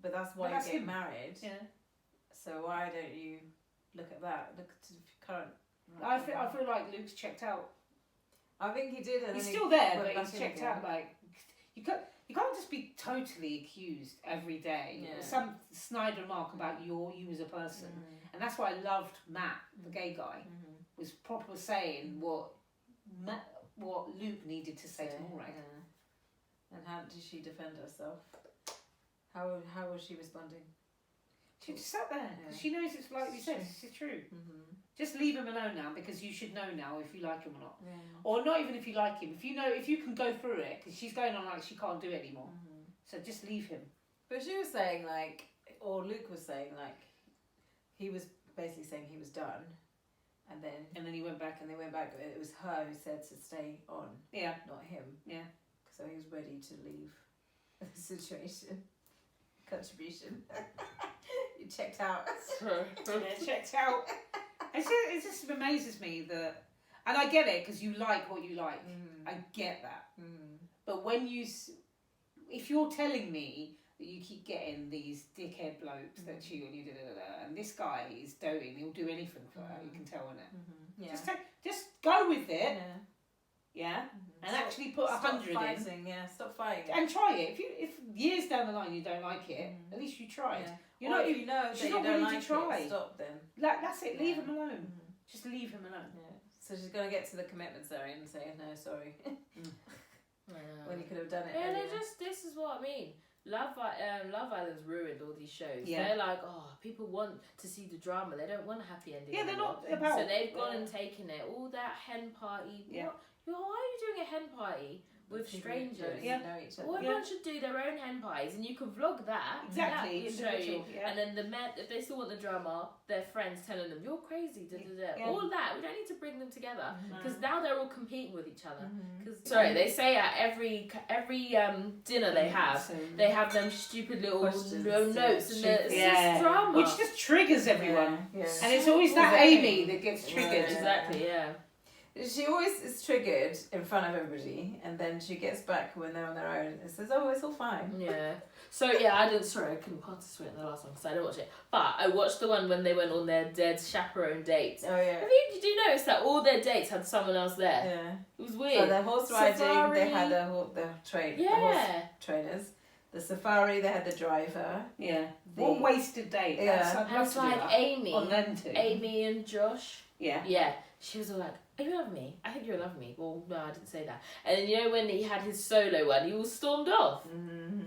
but that's why But that's you get him. married. Yeah. So why don't you look at that? Look to the current. I feel like Luke's checked out. I think he did. And He's then still he there, went but back he's in checked again. out. Like you can't just be totally accused every day. Yeah. Some snide remark about you as a person, and that's why I loved Matt, the gay guy, was proper saying what Luke needed to say to Morag. Yeah. And how did she defend herself? How was she responding? She just sat there. Yeah. She knows it's like you said. True. It's true. Mm-hmm. Just leave him alone now, because you should know now if you like him or not. Yeah. Or not even if you like him. If you can go through it, because she's going on like she can't do it anymore. So just leave him. But she was saying or Luke was saying he was basically saying he was done, and then he went back. and they went back. It was her who said to stay on, Yeah. not him. Yeah. So he was ready to leave the situation. Contribution. You checked out. Yeah, checked out. It just amazes me that, and I get it because you like what you like. I get that. But when if you're telling me that you keep getting these dickhead blokes that cheat on you, and this guy is doting, he'll do anything for her. You can tell in it. Yeah. Just go with it. Yeah. Yeah. And actually put 100 in. Yeah. Stop fighting. And try it. If years down the line you don't like it, at least you tried. Yeah. You're Or not. if you know that she's you not don't willing like to try. it, stop then. That's it. Leave Yeah. him alone. Just leave him alone. Yeah. So she's gonna get to the commitment zone and say no, sorry. When you could have done it. Yeah, earlier. this is what I mean. Love Island's ruined all these shows. Yeah. They're like, people want to see the drama. They don't want a happy ending. Yeah, they're anymore. not about. So they've gone and taken it. All that hen party. Yeah. Why are you doing a hen party with People strangers? don't Yeah. know each other. Well, everyone should do their own hen pies, and you can vlog that. Exactly, That will show you. individual, yeah. And then the men, if they still want the drama, their friends telling them you're crazy. Da, da, da. Yeah. All that. We don't need to bring them together No. because now they're all competing with each other. Sorry, they say at every dinner they have them stupid little Questions, notes and it's Yeah. just drama. Which just triggers everyone. Yeah. And it's always that Exactly. Amy that gets triggered. Exactly, yeah. She always is triggered in front of everybody, and then she gets back when they're on their own and says, "Oh, it's all fine." Yeah. So yeah, I couldn't participate in the last one because I didn't watch it. But I watched the one when they went on their dead chaperone dates. Oh yeah. Did you notice that all their dates had someone else there? Yeah. It was weird. So the horse riding, Safari. they had the horse trainers. The safari, they had the driver. Yeah. The- What wasted date. Yeah. I'd And love it's to do like that. Amy. On them two. Amy and Josh. Yeah. Yeah. She was all like, "Are you in love with me? I think you're in love with me." Well, no, I didn't say that. And then, you know, when he had his solo one, he was stormed off.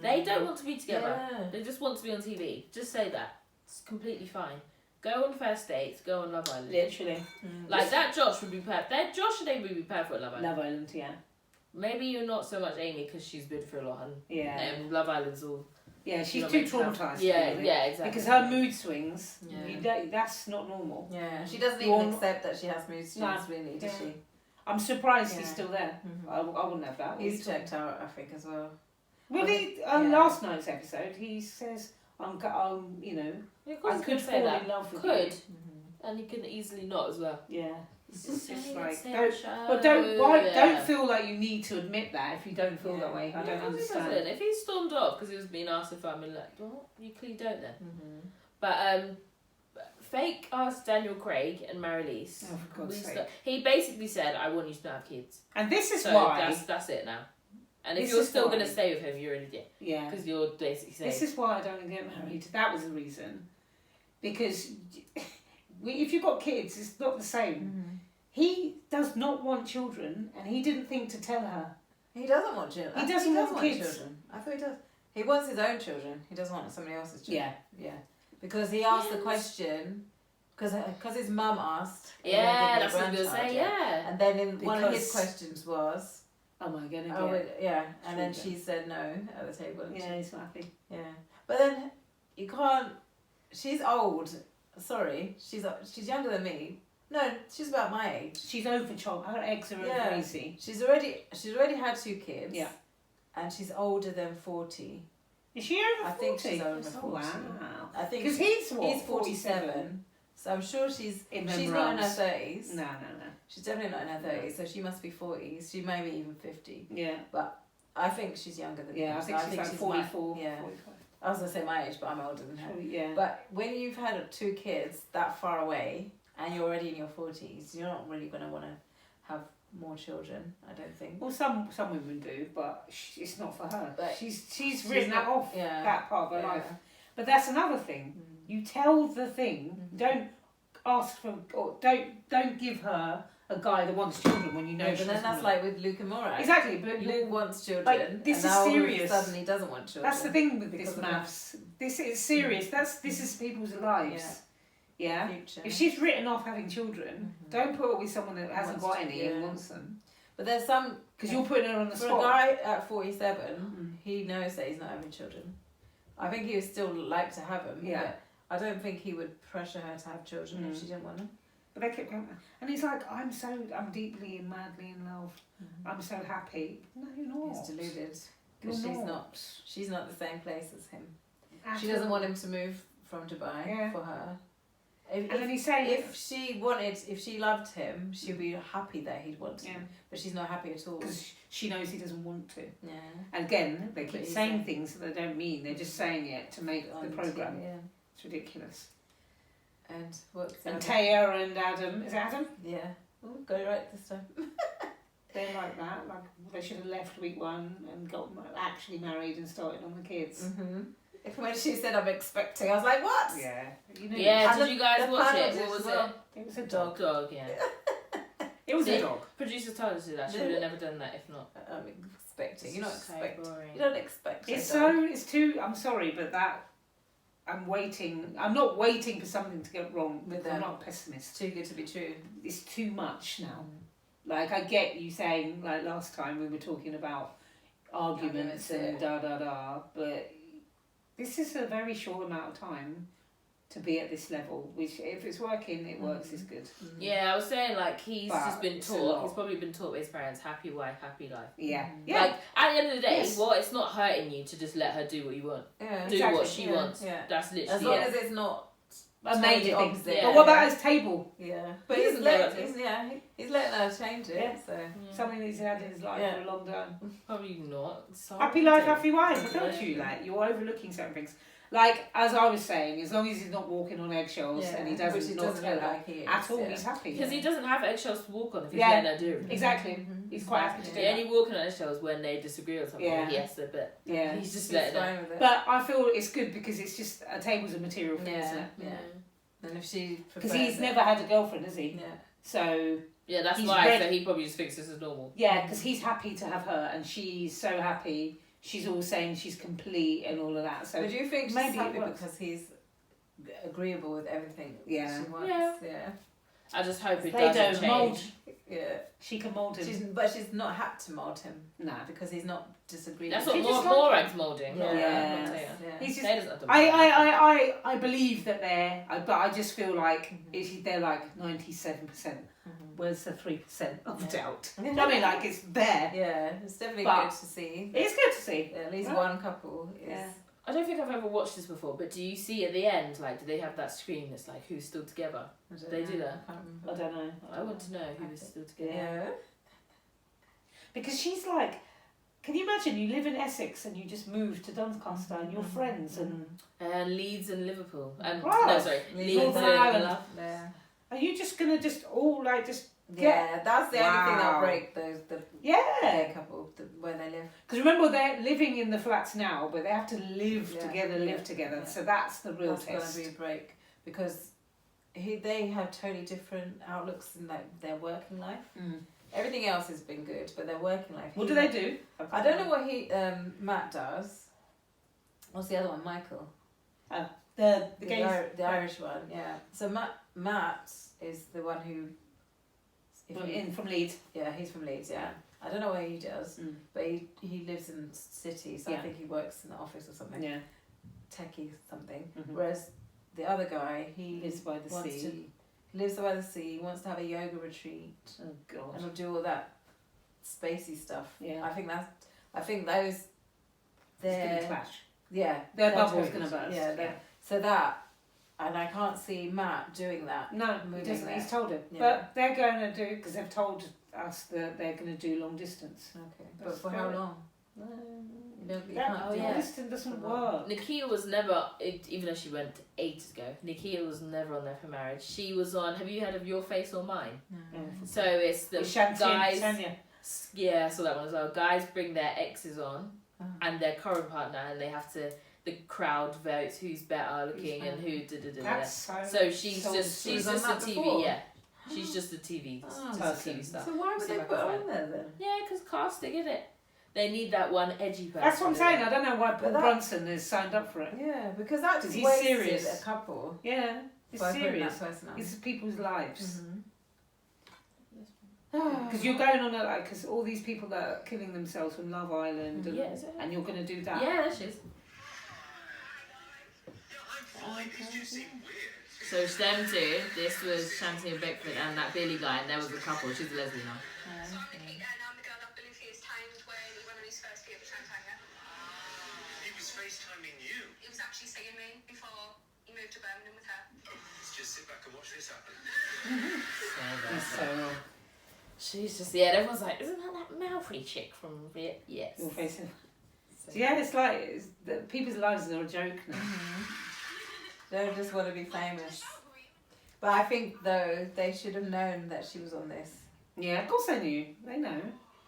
They don't want to be together. Yeah. They just want to be on TV. Just say that. It's completely fine. Go on first dates. Go on Love Island. Literally. Like that Josh would be perfect. That Josh and Amy would be perfect for Love Island. Love Island, yeah. Maybe you're not so much Amy because she's been through a lot. And Love Island's all... Yeah, she's You know, too makes sense. traumatised. Yeah, really. yeah, exactly. Because her mood swings, Yeah. that's not normal. Yeah. She doesn't You're- even accept that she has mood swings, really, does Yeah. she? I'm surprised he's Yeah. still there. I wouldn't have that. He's checked out, I think, as well. Well, Yeah. last night's episode, he says, Yeah, of I course he could say fall that. in love with Could. you. And you can easily not as well. Yeah. It's It's just like, don't, don't feel like you need to admit that if you don't feel that way. I don't understand. If he's stormed off because he was being asked if I'm in love, well, you clearly don't then. But Fake asked Daniel Craig and Marilise. Oh, for God's sake. He basically said, "I want you to not have kids." And this is So why. that's it now. And if This you're is still why. going to stay with him, you're an idiot. Yeah. Because you're basically saying... This is why I don't get married. That was the reason. Because if you've got kids, it's not the same. He does not want children, and he didn't think to tell her. He doesn't want children. He doesn't want kids. Children. I thought he does. He wants his own children. He doesn't want somebody else's children. Yeah. Yeah. Because he asked the question, because his mum asked. Yeah, that's what I was going to say, yeah. And then one of his Because- questions was, Am I gonna oh, get? yeah, and then children? she said no at the table. didn't Yeah, she? exactly. Yeah. But then you can't. She's old. Sorry, she's younger than me. No, she's about my age. She's overchopped. Her eggs are Yeah. crazy. She's already had 2 kids. Yeah. And she's older than 40. Is she over 40? I think she's over 40. Oh, wow. I think Because he's what? he's 47. So I'm sure she's In not them in her realms. 30s. No. She's definitely not in her 30s, so she must be 40s. She may be even 50. Yeah. I think she's younger than me. Yeah, I think she's like 44. Yeah. 45. I was going to say my age, but I'm older than her. Yeah. But when you've had 2 kids that far away and you're already in your 40s, you're not really going to want to have more children, I don't think. Well, some women do, but it's not for her. But she's written that not- off, yeah. that part of her Yeah. life. But that's another thing. You tell the thing. Don't ask for, or don't give her a guy that wants children when you know. No, she but then doesn't that's want like with Luke and Morak. exactly. But Luke wants children, like, this and is now serious. suddenly doesn't want children. that's the thing with because this of maths. This is serious. This is people's lives. Yeah. Future. If she's written off having children, don't put her with someone that hasn't Wants got to- any and yeah. wants them. But there's some Because you're putting her on the for spot. a guy at 47, he knows that he's not having children. I think he would still like to have them. Yeah. But I don't think he would pressure her to have children if she didn't want them. But they kept going, and he's like, I'm deeply and madly in love. I'm so happy. No, you're not. He's deluded You're because not. she's not the same place as him. At She doesn't all. want him to move from Dubai Yeah. for her. And then he's saying, If she loved him, she'd be happy that he'd want him. But she's not happy at all. because she knows he doesn't want to. Yeah. And again, they But keep he's saying saying- things that they don't mean. They're just saying it to make On the TV, program. yeah. It's ridiculous. And what's And Adam? Taya and Adam, is it Adam? Yeah. Oh, got it right this time. They're like that. Like they should have left week 1 and got actually married and started on the kids. When she said I'm expecting, I was like, what? Yeah. You know, Yeah, And did the- you guys the watch panel it? did What was as well. it? it was a dog. Dog, yeah. It was See? a dog. Producer told us to do that. She would have never done that if not. I'm expecting. You're not So expecting. boring. You don't expect. It's a dog. it's too. I'm sorry, but that I'm waiting. I'm not waiting for something to go wrong. With I'm them. not a pessimist. It's too good to be true. It's too much now. Like I get you saying, like last time we were talking about arguments and yeah. da, but this is a very short amount of time to be at this level. Which, if it's working, it works. Is good. Yeah, I was saying like he's But just been it's a taught. lot. He's probably been taught by his parents, happy wife, happy life. Yeah, Mm. yeah. Like at the end of the day, Yes. well, it's not hurting you to just let her do what you want. Yeah. Do Exactly, what she yeah, wants. yeah. That's literally As long it. as it's not a major totally thing. opposite. Yeah. But what about his table? Yeah. But He he's doesn't know letting. what it is. He's letting her change it. Yeah. So. Something he's had in his life Yeah. for a long time. Probably not. So Happy life, do. happy wife. I told you, like, you're overlooking certain things. Like, as I was saying, as long as he's not walking on eggshells and he Which doesn't he not doesn't tell look her like he is. at all, yeah. he's happy. Because he doesn't have eggshells to walk on if he's Yeah. letting her do it. Exactly. He's quite happy to do He that. only walking on eggshells when they disagree or something. Yeah. He has to, but Yeah. he's just He's letting her. fine with it. But I feel it's good because it's just a table's a material thing, isn't Yeah. it? Yeah. And if she Because prefers he's it. never had a girlfriend, has he? Yeah. So, Yeah, that's He's why. ready. So he probably just thinks this is normal. yeah, because he's happy to have her and she's so happy. She's all saying she's complete and all of that. So, But do you think she's maybe it happy works. because he's agreeable with everything Yeah. she wants? Yeah. Yeah. I just hope it they doesn't don't mould. change. Yeah. She can mould him. But she's not had to mould him Nah. because he's not disagreeing. That's with what She just more like Morak's moulding. Yeah. not Yeah. Taya. Yeah. He's just Taya doesn't have to mould. I believe that but I just feel like they're like 97%. Where's the 3% of Yeah. doubt? You know what I mean? Like it's there. Yeah, it's definitely But- good to see. It's good to see. At least Yeah. one couple is. Yeah. I don't think I've ever watched this before, but do you see at the end, like, do they have that screen that's like who's still together? I don't They know, do that? I can't remember. I don't know. I want to know who is still together. Yeah. Because she's like, can you imagine you live in Essex and you just move to Doncaster and you're friends and Leeds and Liverpool. And Wow. no, sorry, Leeds Leeds Northern and Ireland. Yeah. are you just gonna just all like just Yeah, that's the only thing that'll Wow. break the yeah? gay couple where they live. Because remember they're living in the flats now, but they have to live Yeah. together, Yeah. live together. Yeah. So that's the real That's test. gonna be a break because they have totally different outlooks in like their working life. Mm. Everything else has been good, but their working life. What do they do? I don't know what Matt does. What's the other one? Michael. The Irish one, yeah. So Matt is the one who... From Leeds. Yeah, he's from Leeds, yeah. I don't know what he does, but he lives in city, so I think he works in the office or something. Yeah. Techie something. Whereas the other guy, he lives by the sea. Lives by the sea, wants to have a yoga retreat. Oh God. And he'll do all that spacey stuff. Yeah. I think those... It's going to clash. Yeah. Their bubble's going to burst. Yeah. So that... And I can't see Matt doing that. No, he doesn't. There. He's told him. Yeah. But they're going to do, because they've told us that they're going to do long distance. Okay. But for how long? Long distance doesn't work. Nikia was never, even though she went ages ago, Nikia was never on there for marriage. She was on, have you heard of Your Face or Mine? No. So it's the guys. Tanya. Yeah, I saw that one as well. Guys bring their exes on and their current partner, and they have to. The crowd votes who's better looking and who That's so she's just a TV before? yeah. She's just a TV TV stuff. So why would they put her on there then? Yeah, because casting, isn't it? They need that one edgy person. That's what I'm saying. I don't know why Paul Brunson is signed up for it. Yeah, because that's he's serious. A couple. Yeah, it's serious. It's people's lives. Because you're going on because all these people that are killing themselves from Love Island, and you're going to do that. Yeah, she is. So them two, this was Shanti and Beckford and that Billy guy, and there was a couple. She's a lesbian now. So I'm the girl that Billy FaceTimed when he went on his first date with Shantanya. He was FaceTiming you? He was actually seeing me before he moved to Birmingham with her. Let's just sit back and watch this happen. She's just, everyone's like, isn't that Malfoy chick from Viet? Yes. Your face. So it's like people's lives are a joke now. They just want to be famous. But I think, though, they should have known that she was on this. Yeah, of course they knew. They know.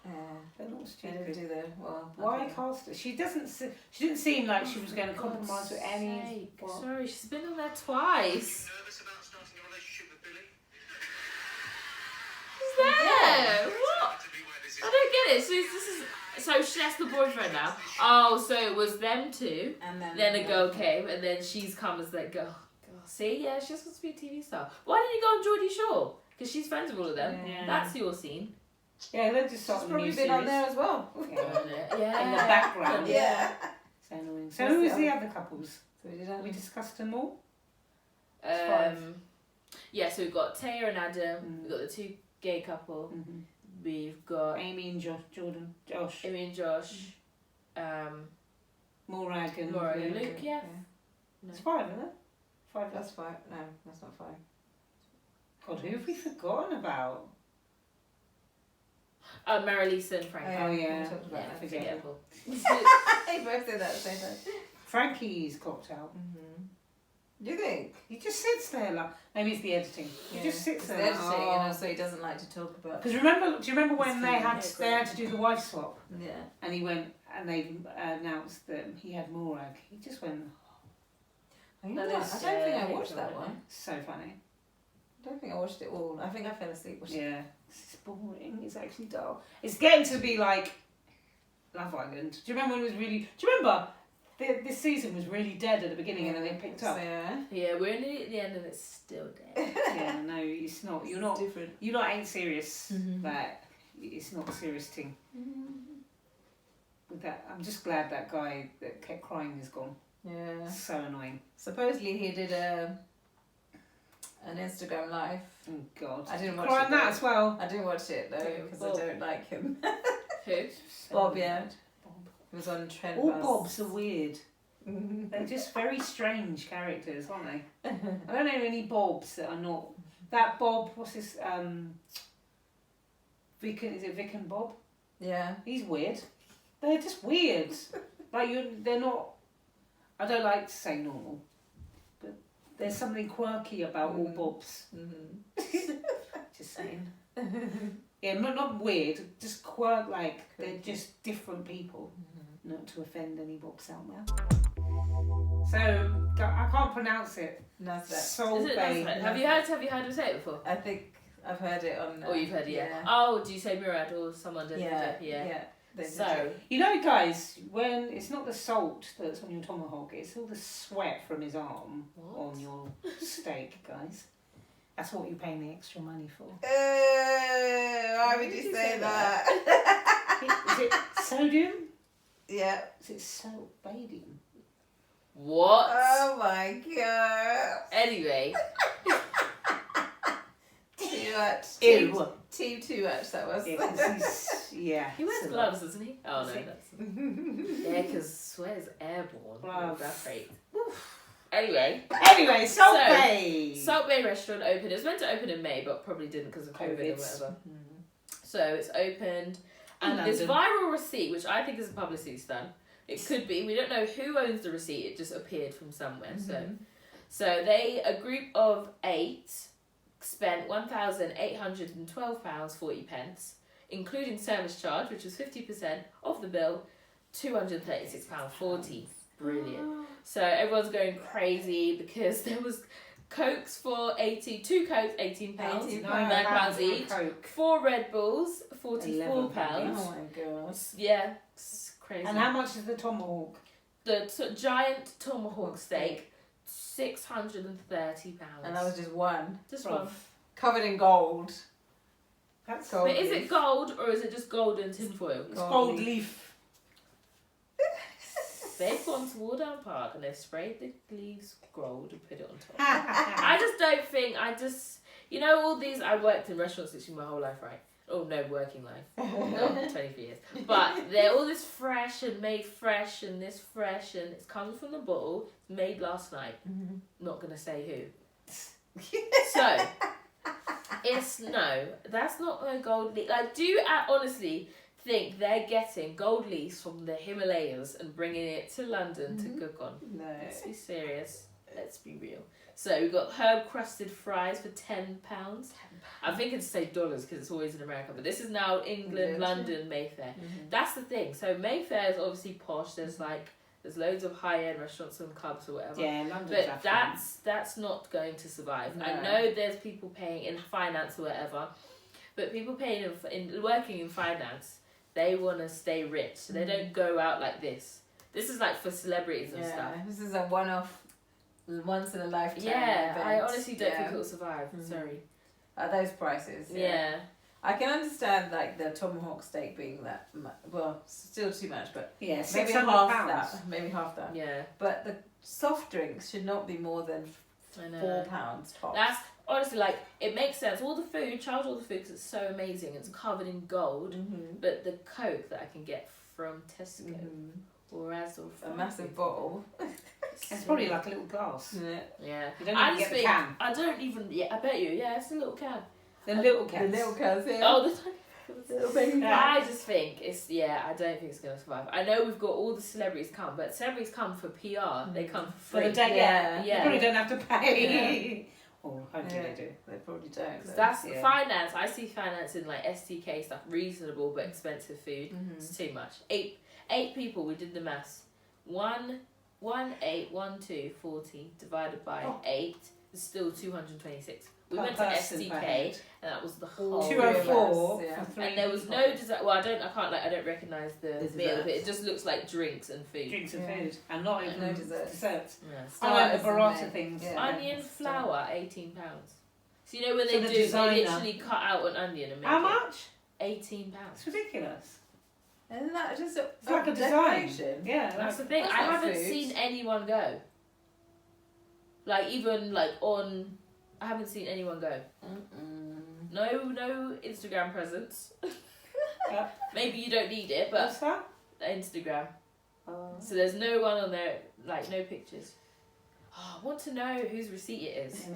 Yeah. They're not stupid. They didn't do why cast her? She didn't seem like she was going to compromise with any... Sorry, she's been on there twice. Nervous about starting a relationship with Billy? Who's there? What? I don't get it. So that's the boyfriend now. Oh, so it was them two. And then a girl came, and then she's come as that girl. See, yeah, she's supposed to be a TV star. Why didn't you go on Geordie Shore? Because she's friends with all of them. Yeah. That's your scene. Yeah, they're just starting a new series. She's probably been on there as well. Yeah. In the background. Yeah. So annoying. So who was the other couples? So we discussed them all? Yeah, so we've got Taya and Adam. We've got the two gay couple. We've got Amy and Josh. Amy and Josh. Morag and Luke, yeah. No. It's 5, isn't it? 5. That's 5. No, that's not 5. God, who have we forgotten about? Marilisa and Frank. Oh, yeah. Forgettable. They both said that at the same time. Frankie's cocked out. Do you think? He just sits there like... Maybe it's the editing. He just sits there. It's editing, and also he doesn't like to talk about... Because do you remember when they had to do the wife swap? Yeah. And he went, and they announced that he had Morag. He just went... I don't think I watched that one. So funny. I don't think I watched it all. I think I fell asleep watching it. Yeah. It's boring. It's actually dull. It's getting to be like Love Island. Do you remember when it was really... Do you remember... This season was really dead at the beginning and then they picked up. Yeah, we're nearly at the end and it's still dead. Yeah, no, it's not. You're not different. You're not ain't serious. But it's not a serious thing. With that, I'm just glad that guy that kept crying is gone. Yeah. So annoying. Supposedly he did an Instagram live. Oh God. I didn't watch it. That as well. I didn't watch it though because I don't like him. Who? Bob, yeah. It was on Trend. All Bobs are weird. They're just very strange characters, aren't they? I don't know any Bobs that are not. That Bob, what's his? Vic, is it Vic and Bob? Yeah. He's weird. They're just weird. They're not. I don't like to say normal, but there's something quirky about all Bobs. Just saying. Yeah, not weird. Just quirk. They're just different people. Not to offend any Bobs out there. So I can't pronounce it. Nusr-et. Have you heard him say it before? I think I've heard it on. You've heard it, yeah. Oh, do you say Murad or someone did? Yeah. So You know, guys, when it's not the salt that's on your tomahawk, it's all the sweat from his arm on your steak, guys. That's what you're paying the extra money for. Why would you say that? Is it sodium? Yeah. Is it sodium? what? Oh my god. Anyway, Too much. Ew. Too much, that was. Yeah. he wears so- gloves, doesn't he? Oh no, Does he? that's yeah, because sweat is airborne. Wow. Evaporate. Anyway, Anyway, Salt So, Bay. Salt Bay Restaurant opened. It was meant to open in May, but probably didn't because of COVID or whatever. So it's opened, and In this London. viral receipt, which I think is a publicity stunt. It could be. We don't know who owns the receipt. It just appeared from somewhere. So a group of 8 spent £1,812.40, including service charge, which was 50% of the bill, £236.40. Brilliant. So everyone's going crazy because there was Cokes for 2 Cokes, £18, £18. £9 each. Coke. 4 Red Bulls, £44. £11. Oh my god. Yeah, it's crazy. And how much is the tomahawk? The giant tomahawk steak, £630. And that was just one. just Rough. one. Covered in gold. That's Gold But is leaf. it gold or is it just gold and tinfoil? It's Gold gold leaf. leaf. They've gone to Wardown Park and they've sprayed the leaves gold and put it on top. I I just don't think, you know, all these, I worked in restaurants literally my whole life, right? Oh no, working life. No, 23 years. But they're all this fresh and made fresh and this fresh and it comes from the bottle, it's made last night. Not gonna say who. So, that's not a gold leaf. I do honestly think they're getting gold leaves from the Himalayas and bringing it to London to cook on. No. Let's be serious. Let's be real. So we've got herb crusted fries for £10. I'm thinking to say dollars because it's always in America, but this is now England, London, Mayfair. That's the thing. So Mayfair is obviously posh. There's loads of high end restaurants and clubs or whatever. Yeah, London's But affluent. that's not going to survive. No. I know there's people paying in finance or whatever, but people paying in working in finance, they want to stay rich. So they don't go out like this. This is like for celebrities and stuff. This is a one-off, once in a lifetime Yeah, event. I honestly don't think it'll survive. Sorry. At those prices. Yeah. I can understand like the tomahawk steak being that well, still too much, but Yeah, maybe £600. half that. Maybe half that. Yeah. But the soft drinks should not be more than I know. £4 tops. That's honestly like it makes sense. All the food, charge all the food because it's so amazing. It's covered in gold. But the Coke that I can get from Tesco or Asda, a massive bottle. It's probably like a little glass. Yeah. You don't I even just get the think can. I don't even. Yeah, I bet you. Yeah, it's a little can. The little The cans. little cans, yeah. Oh, the tiny. little baby. Yeah. I just think it's I don't think it's gonna survive. I know we've got all the celebrities come, but celebrities come for PR. They come for For free. the day, Yeah. You probably don't have to pay. Or hopefully they do. They probably don't. Because that's Yeah. finance. I see finance in like STK stuff, reasonable but expensive food. It's too much. Eight people. We did the maths. 40 divided by 8 is still 226. We Per went to person per STK head. and that was the whole. 204 Yeah. for 3 And there was people. no dessert. Well, I don't recognise the The meal, desserts. but it just looks like drinks and food. drinks and Yeah. food. And not even No desserts. desserts. Yeah. I like the Starters burrata and things. yeah. Onion flour, £18. So you know when So they the do, designer- they literally cut out an onion and make How it. much? £18. It's ridiculous. Isn't that just It's like a design. decoration? Yeah, That's the thing. That's I not haven't food. seen anyone go. Like even like on, I haven't seen anyone go. No Instagram presence. Yeah. Maybe you don't need it, but What's that? Instagram. So there's no one on there, like no pictures. Oh, I want to know whose receipt it is.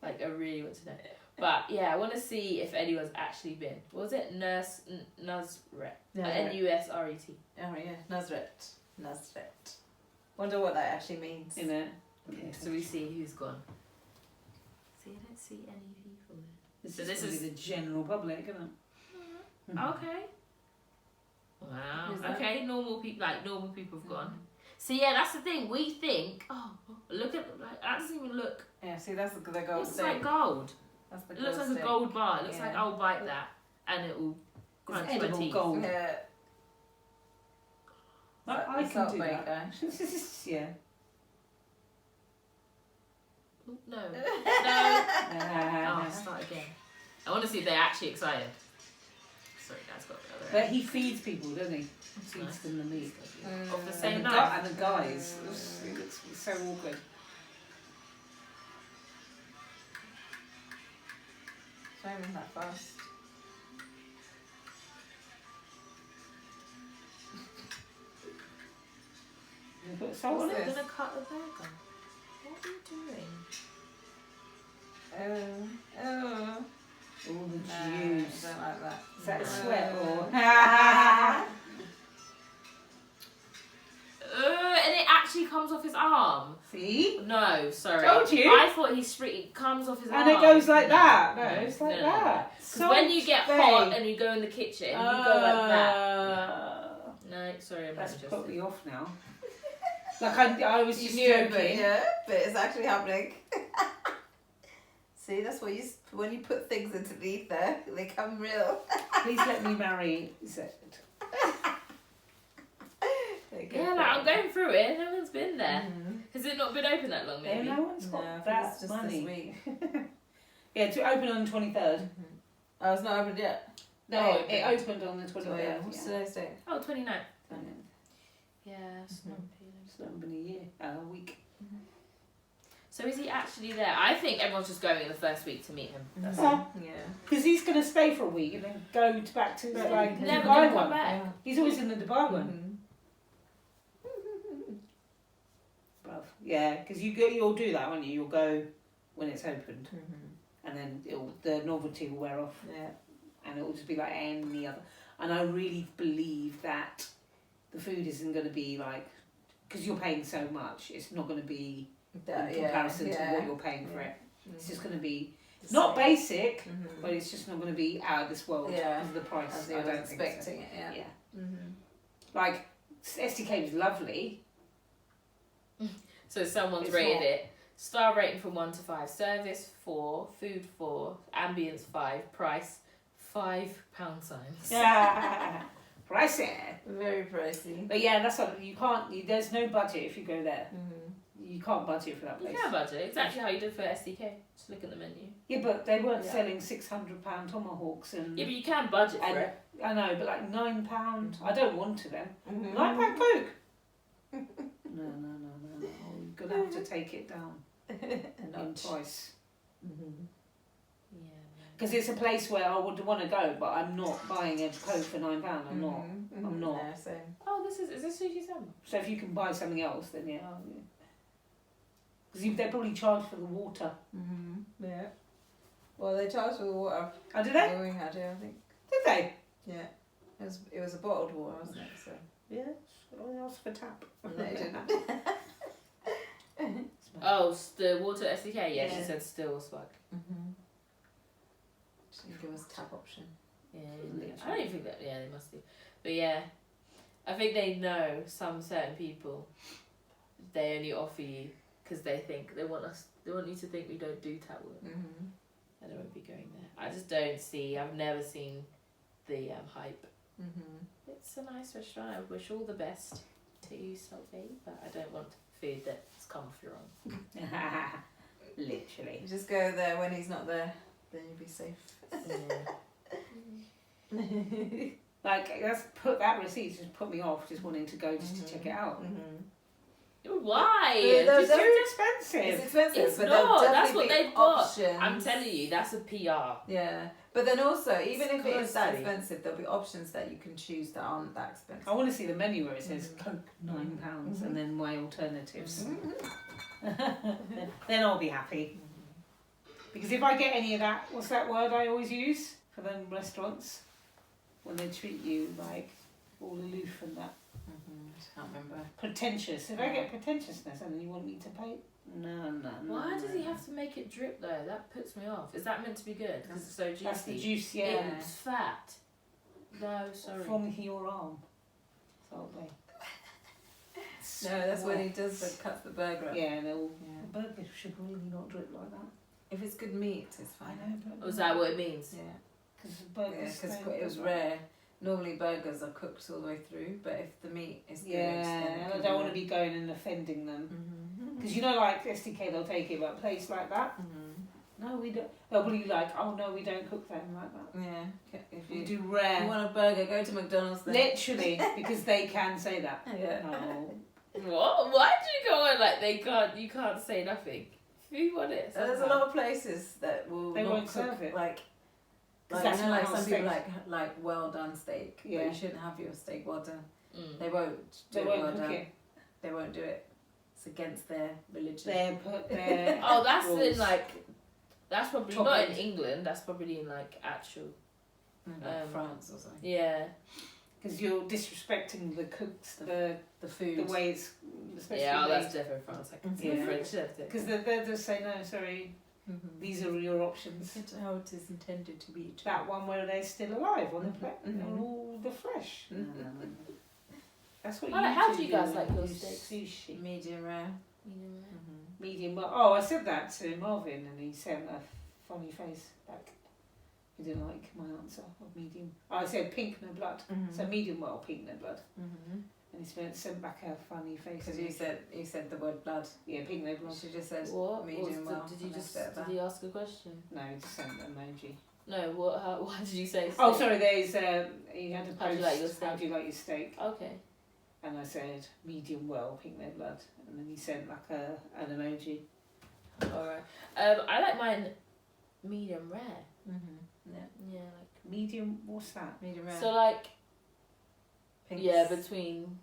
Like I really want to know. But yeah, I want to see if anyone's actually been. What was it? Nusr-et. N-U-S-R-E-T. Oh yeah, Nusr-et. Wonder what that actually means. In it. So we see who's gone. See, I don't see any people there. So this is the general public, isn't it? okay. Wow. Who's that? Okay, normal people have gone. So yeah, that's the thing. We think, look at that doesn't even look. Yeah, see that's the gold It looks steak. like gold. That's the It looks gold like a steak. gold bar. It looks Yeah. like I'll bite that and it will crunch my edible teeth. gold. Yeah. I can salt do breaker. that. Yeah. Ooh, no. Oh, start again. I want to see if they're actually excited. Sorry, guys, got the other But end. he feeds people, doesn't he? Feeds Nice. them the meat. Off the And same the, knife. and the guys. It looks so awkward. Sorry, I'm that fast. You put salt on What's it? I'm going to cut the burger. What are you doing? Oh. All the No, juice. I don't like that. Is that No. sweat or? And it actually comes off his arm. See? No, sorry. Told you. I thought it comes off his arm. And it goes like No. that. No, it's like No. that. Because when you get hot and you go in the kitchen, you go like that. No, sorry, I'm not That's interested. put me off now. Like I was just You knew it, but joking. yeah, but it's actually happening. See, that's what when you put things into the ether, they come real. Please let me marry Zed. Yeah, like I'm going through it. No one's been there. Mm-hmm. Has it not been open that long? Maybe. No one's got No, I think that it's just money. this week. Yeah, to open on the 23rd. Oh, it's not opened yet. No, Oh, it opened on the 23rd. Oh, yeah. What's today's date? Oh, 29th. Yeah. Yeah, it's not appealing. It's not been a year, a week. So is he actually there? I think everyone's just going in the first week to meet him. That's it. Yeah. Yeah. Because he's going to stay for a week and then go back to Right. like the Never Dubai gonna come one. back. He's always in the Dubai one. Mhm. Bruv. Yeah, because you'll do that, won't you? You'll go when it's opened, Mhm. and then the novelty will wear off, Yeah. and it will just be like any other. And I really believe that the food isn't going to be like, because you're paying so much, it's not going to be in comparison to what you're paying for it. It's just going to be not basic, Mhm. but it's just not going to be out of this world Yeah. because of the price. As I I was don't think so. expecting it, yeah. Yeah. Mhm. Like STK was lovely. So someone's It's rated what? it. Star rating from 1 to 5. Service 4, food 4, ambience 5, price £5 signs. Yeah. Pricey. Very pricey. But yeah, that's what you can't. There's no budget if you go there. Mhm. You can't budget for that You place. can budget. Exactly how you did for STK. Just look at the menu. Yeah, but they weren't Yeah. selling £600 tomahawks and. Yeah, but you can budget for and it. I know, but like £9. I don't want to then. Mhm. £9 Coke. No. You're gonna have to take it down in price Mhm. Yeah. because it's a place where I would want to go, but I'm not buying a Coke for £9. I'm not. Mhm. I'm not. No, same. Oh, is this sushi salmon? So if you can buy something else, then yeah. Because they probably charge for the water. Mhm. Yeah. Well, they charged for the water. Oh, did they? Yeah, we had it, I think. Did they? Yeah. It was a bottled water, wasn't it? So. Yeah. Someone else for tap. No, it didn't. Oh, the water at STK? Yeah, she Yeah. said still swag. Mhm. She didn't give us a tap option. Yeah, I don't think that. Yeah, they must do. But yeah, I think they know some certain people. They only offer you because they think they want us. They want you to think we don't do tap work. Mhm. And I won't be going there. I just don't see. I've never seen the hype. Mhm. It's a nice restaurant. I wish all the best to you, Sophie, but I don't want food that's come wrong. Literally. You just go there when he's not there, then you'll be safe. Yeah. Like, that's put that receipt just put me off just wanting to go just to check it out. Mhm. Why? They're It's too It's expensive. expensive, It's but not. there'll That's definitely what be they've got. options. I'm telling you, that's a PR. Yeah, but then also, even if it is that Costly. expensive, there'll be options that you can choose that aren't that expensive. I want to see the menu where it says Coke £9 and then my alternatives. Then I'll be happy. Because if I get any of that, what's that word I always use for them restaurants? When they treat you like all aloof and that. I can't remember. Pretentious. If I get pretentiousness and you want me to pay, no. Why does he have to make it drip though? That puts me off. Is that meant to be good? Because it's so juicy. That's the juice, yeah. It's fat. No, sorry. From your arm. Salty. No, that's when he does cuts the burger up. Yeah, they'll. Yeah. The burger should really not drip like that. If it's good meat, it's I fine. know, but. Oh, is that what it means? Yeah, Because the burger's because so it was good. rare normally burgers are cooked all the way through, but if the meat is good, Yeah, then and I don't want to be going and offending them. Because you know, like STK, they'll take it, but a place like that, no, we don't. They'll be like, oh no, we don't cook them like that. Yeah, if We you, do if you rare. want a burger, go to McDonald's then. Literally, because they can say that. Yeah. No. What? Why did you go on like they can't? You can't say nothing. If you want it, There's a lot of places that will They not won't cook, serve it. like That's you know, not like how some people steak- like well done steak, but Yeah. you shouldn't have your steak well done. Mm. They won't do They it won't well cook done. it. They won't do it. It's against their religion. They're put their Oh, that's rules. in like. That's probably Top not end. in England. That's probably in like actual. Like France or something. Yeah. Because you're disrespecting the cooks, the food. the way it's especially Yeah, oh, made. that's different France. I can see Yeah. French left it. Because they're just say no, sorry, these are your options. It's how it is intended to be. That one where they're still alive on the plate, Mhm. and all the flesh. No. That's what How- you how two do you guys like your steaks? Sushi. Medium rare. Medium well. Oh, I said that to Marvin, and he sent a funny face back. He didn't like my answer of medium. I said pink no blood, so medium well, pink no blood, and he sent back a funny face. Because you said the word blood. Yeah, pink no blood. She just said What? medium well. Did you and just? left it at Did he ask a question? No, he just sent an emoji. No. What? How, what did you say? Oh, sorry. There's he had a post. How do you like your steak? How do you like your steak? Okay. And I said medium well, pink no blood, and then he sent like an emoji. All right. I like mine medium rare. Yeah. Yeah, like. Medium. What's that? Medium rare. So like. Pink's- Yeah, between.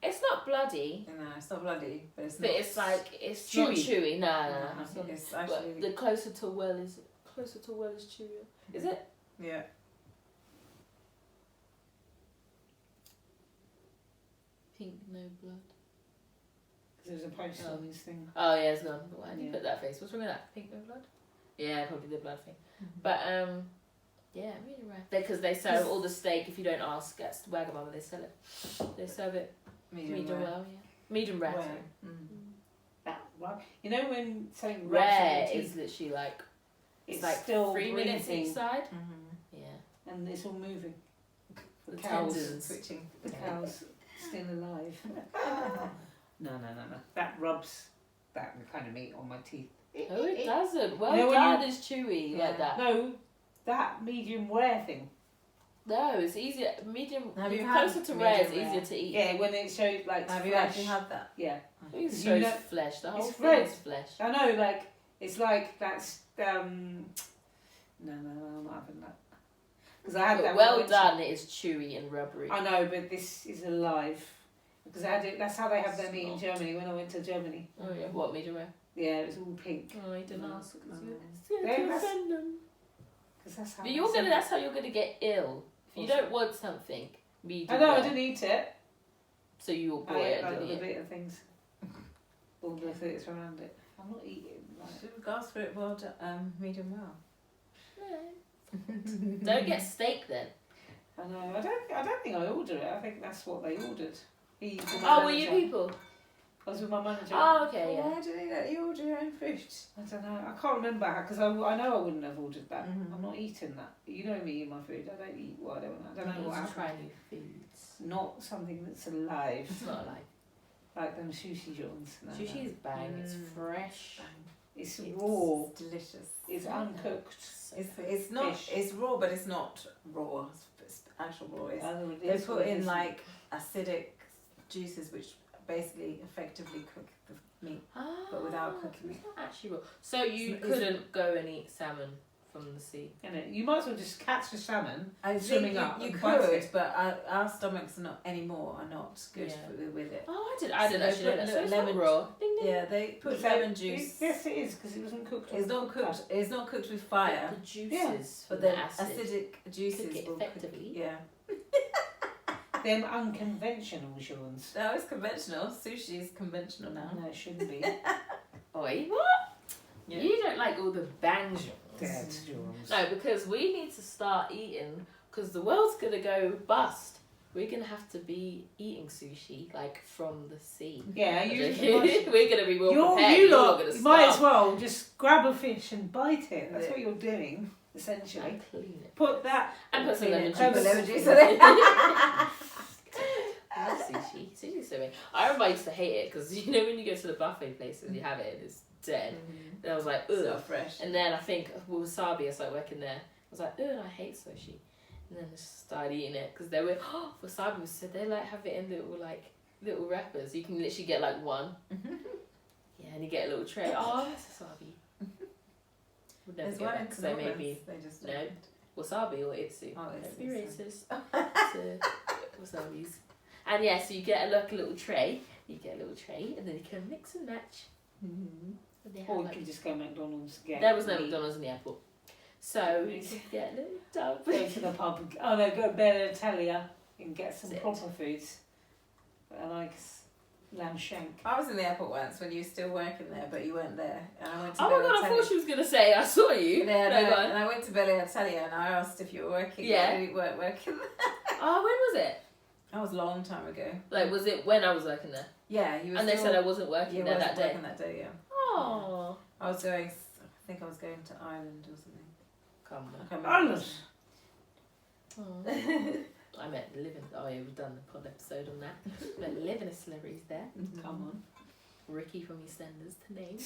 It's not bloody, No, it's not bloody, but it's but not. it's like it's Chewy. not chewy. No, no, No, no. It's not. it's But actually. the closer to well is chewier. Is it? Yeah. Pink no blood. Because there's a post Oh. on his thing. Oh yeah, it's gone. Why did you Yeah. put that face? What's wrong with that? Pink no blood? Yeah, probably the blood thing. But yeah, really rare. Because they serve all the steak. If you don't ask at Wagamama, they sell it. They serve it medium rare. well, yeah. Medium rare. Rare. sorry. That right. You know when something Rare rubs on your is teeth, literally like it's like still 3 minutes breathing, each side. Yeah. and it's all moving. The cows. tendons. Switching. The cow's still alive. No. That rubs that kind of meat on my teeth. Oh, it doesn't. Well You know when done is chewy Yeah. like that. No, that medium rare thing. No, it's easier. Medium. Have you closer had to rare, it's medium easier rare? to eat. Yeah, when it shows like Have flesh. you actually had that? Yeah. I think it's You shows know- flesh. The whole it's thing red. is flesh. I know, like it's like that's no, I'm not having that. Because I had But that. well when I went done, it is chewy and rubbery. to- I know, but this is alive. Because I had it. That's how they have their meat in Germany. When I went to Germany, Oh yeah, what medium rare? yeah, it was all pink. Oh, I didn't No, ask because no. you're Yeah, to that's- offend them. Because that's how. But you're gonna. That's how you're gonna get ill. If you Awesome. don't want something, medium I know. I rare, didn't eat it. so you will I boil ate it, like didn't the you? bit of things. All the bits around it. I'm not eating. Like, Should we ask for it well done, medium well? Don't get steak then. I know. I don't think I ordered it. I think that's what they ordered. He, Oh, were you people? I was with my manager. Oh, okay, yeah. Why do they let you order your own food? I don't know. I can't remember because I know I wouldn't have ordered that. Mhm. I'm not eating that. You know me and my food. I don't eat what I don't want. I don't know You what need to happened. try new foods. Not something that's alive. It's not like Like them sushi joints. No, sushi's bang. It's Mm. fresh. It's It's raw. delicious. It's uncooked. It's not. Fish. It's raw, but it's not raw. It's actual raw. It's, Either it they is or put it in isn't. like acidic juices, which basically effectively cook the meat. But without cooking It's not actually raw. So you It's- it's- couldn't go and eat salmon from the sea. Innit? You might as well just catch the salmon. I Swimming think up you and bite could, it. but our stomachs are not anymore. Are not good Yeah. with it. Oh, I didn't So actually they know that. put So it's lemon- not raw. Ding, ding. Yeah, they put So lemon juice. Yes, it is because it wasn't cooked. It's not cooked. It's not cooked with fire. The juices, But the then acid. acidic juices Cook it will effectively. Yeah. Them unconventional ones. No, it's conventional. Sushi is conventional now. No, it shouldn't be. Oi, what? Yeah. You don't like all the bangs. Dead jawns. No, because we need to start eating, because the world's gonna go bust. We're gonna have to be eating sushi like from the sea. Yeah, We're gonna be well prepared. you You're lot gonna might as starve. well just grab a fish and bite it. That's Yeah. what you're doing. essentially. And clean it. Put that. And put some Clean lemon it. juice. Put lemon juice in it. I love sushi. Sushi's so big. I remember I used to hate it because you know when you go to the buffet place and you have it and it's dead. And I was like, ugh. So fresh. And then I think with wasabi, I started working there. I was like, ugh, I hate sushi. And then I just started eating it because they were wasabi was so they like have it in little wrappers. You can literally get like one. Yeah, and you get a little tray. Oh, that's wasabi. Would never There's get one that in because they made me They just no wasabi or itsu. Oh, Don't be itsu, racist to wasabis. And yeah, so you get a little tray. You get a little tray, and then you can mix and match. And they have, Or you like, can just go McDonald's to get. there was no meat. McDonald's in the airport, so you could get a little tub. Go to the pub. Go to Bella Italia and get some That's it. proper foods. I like lamb shank. I was in the airport once when you were still working there, but you weren't there. And I went to Oh my Bella god! I Italia. thought she was gonna say I saw you. Yeah, No, no, go on. and I went to Bella Italia and I asked if you were working. Yeah. And you weren't working. Oh, when was it? That was a long time ago. Like, was it when I was working there? Yeah, you were And they still, said I wasn't working you there wasn't that day. working that day, yeah. Oh, I was going, I think I was going to Ireland or something. come I on. can't Ireland. remember. I met living. Oh yeah, we've done the pod episode on that. Met living celebrities there. Come on. Ricky from EastEnders to name.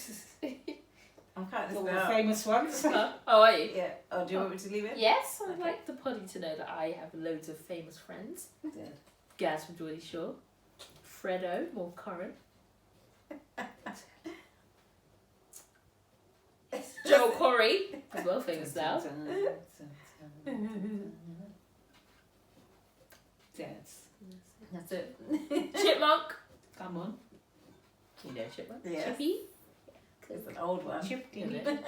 I'm cutting All this the out. famous ones. Oh, are you? Yeah. Oh, do you want me to leave it? Yes, I'd Okay. like the poddy to know that I have loads of famous friends. Good. Gaz from Geordie Shore, Fredo, more current, Joel Corey, as well famous now. Yes. That's it. Chipmunk, Come on. you know Chipmunk. Yes. Chippy, It's an old one. Chip you did know. it.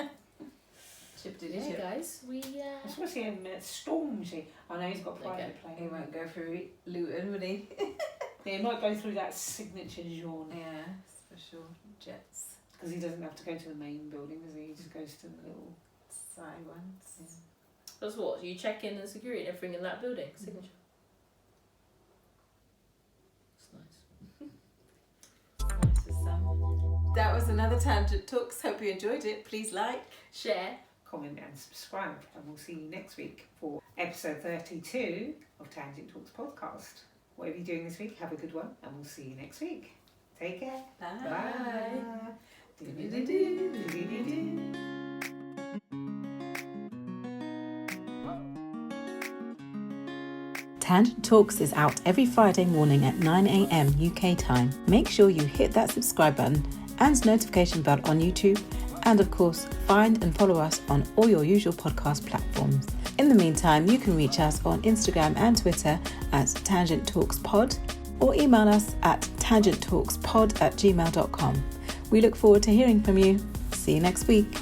Chip did Yeah, chip. guys, we Especially in Stormzy. I know he's got There you private He plane. won't go through Luton, would he? He might go through that signature Jean. Yeah, for sure. Jets. Because he doesn't have to go to the main building, does he? He just goes to the little. Side ones. that's what you check in and security and everything in that building. Signature. It's nice. Nice as that was another Tangent Talks. Hope you enjoyed it. Please like. Share. Comment and subscribe, and we'll see you next week for episode 32 of Tangent Talks podcast. Whatever you're doing this week, have a good one, and we'll see you next week. Take care. Bye. Tangent Talks is out every Friday morning at 9 a.m. UK time. Make sure you hit that subscribe button and notification bell on YouTube, and of course, find and follow us on all your usual podcast platforms. In the meantime, you can reach us on Instagram and Twitter at Tangent Talks Pod, or email us at tangenttalkspod@gmail.com. We look forward to hearing from you. See you next week.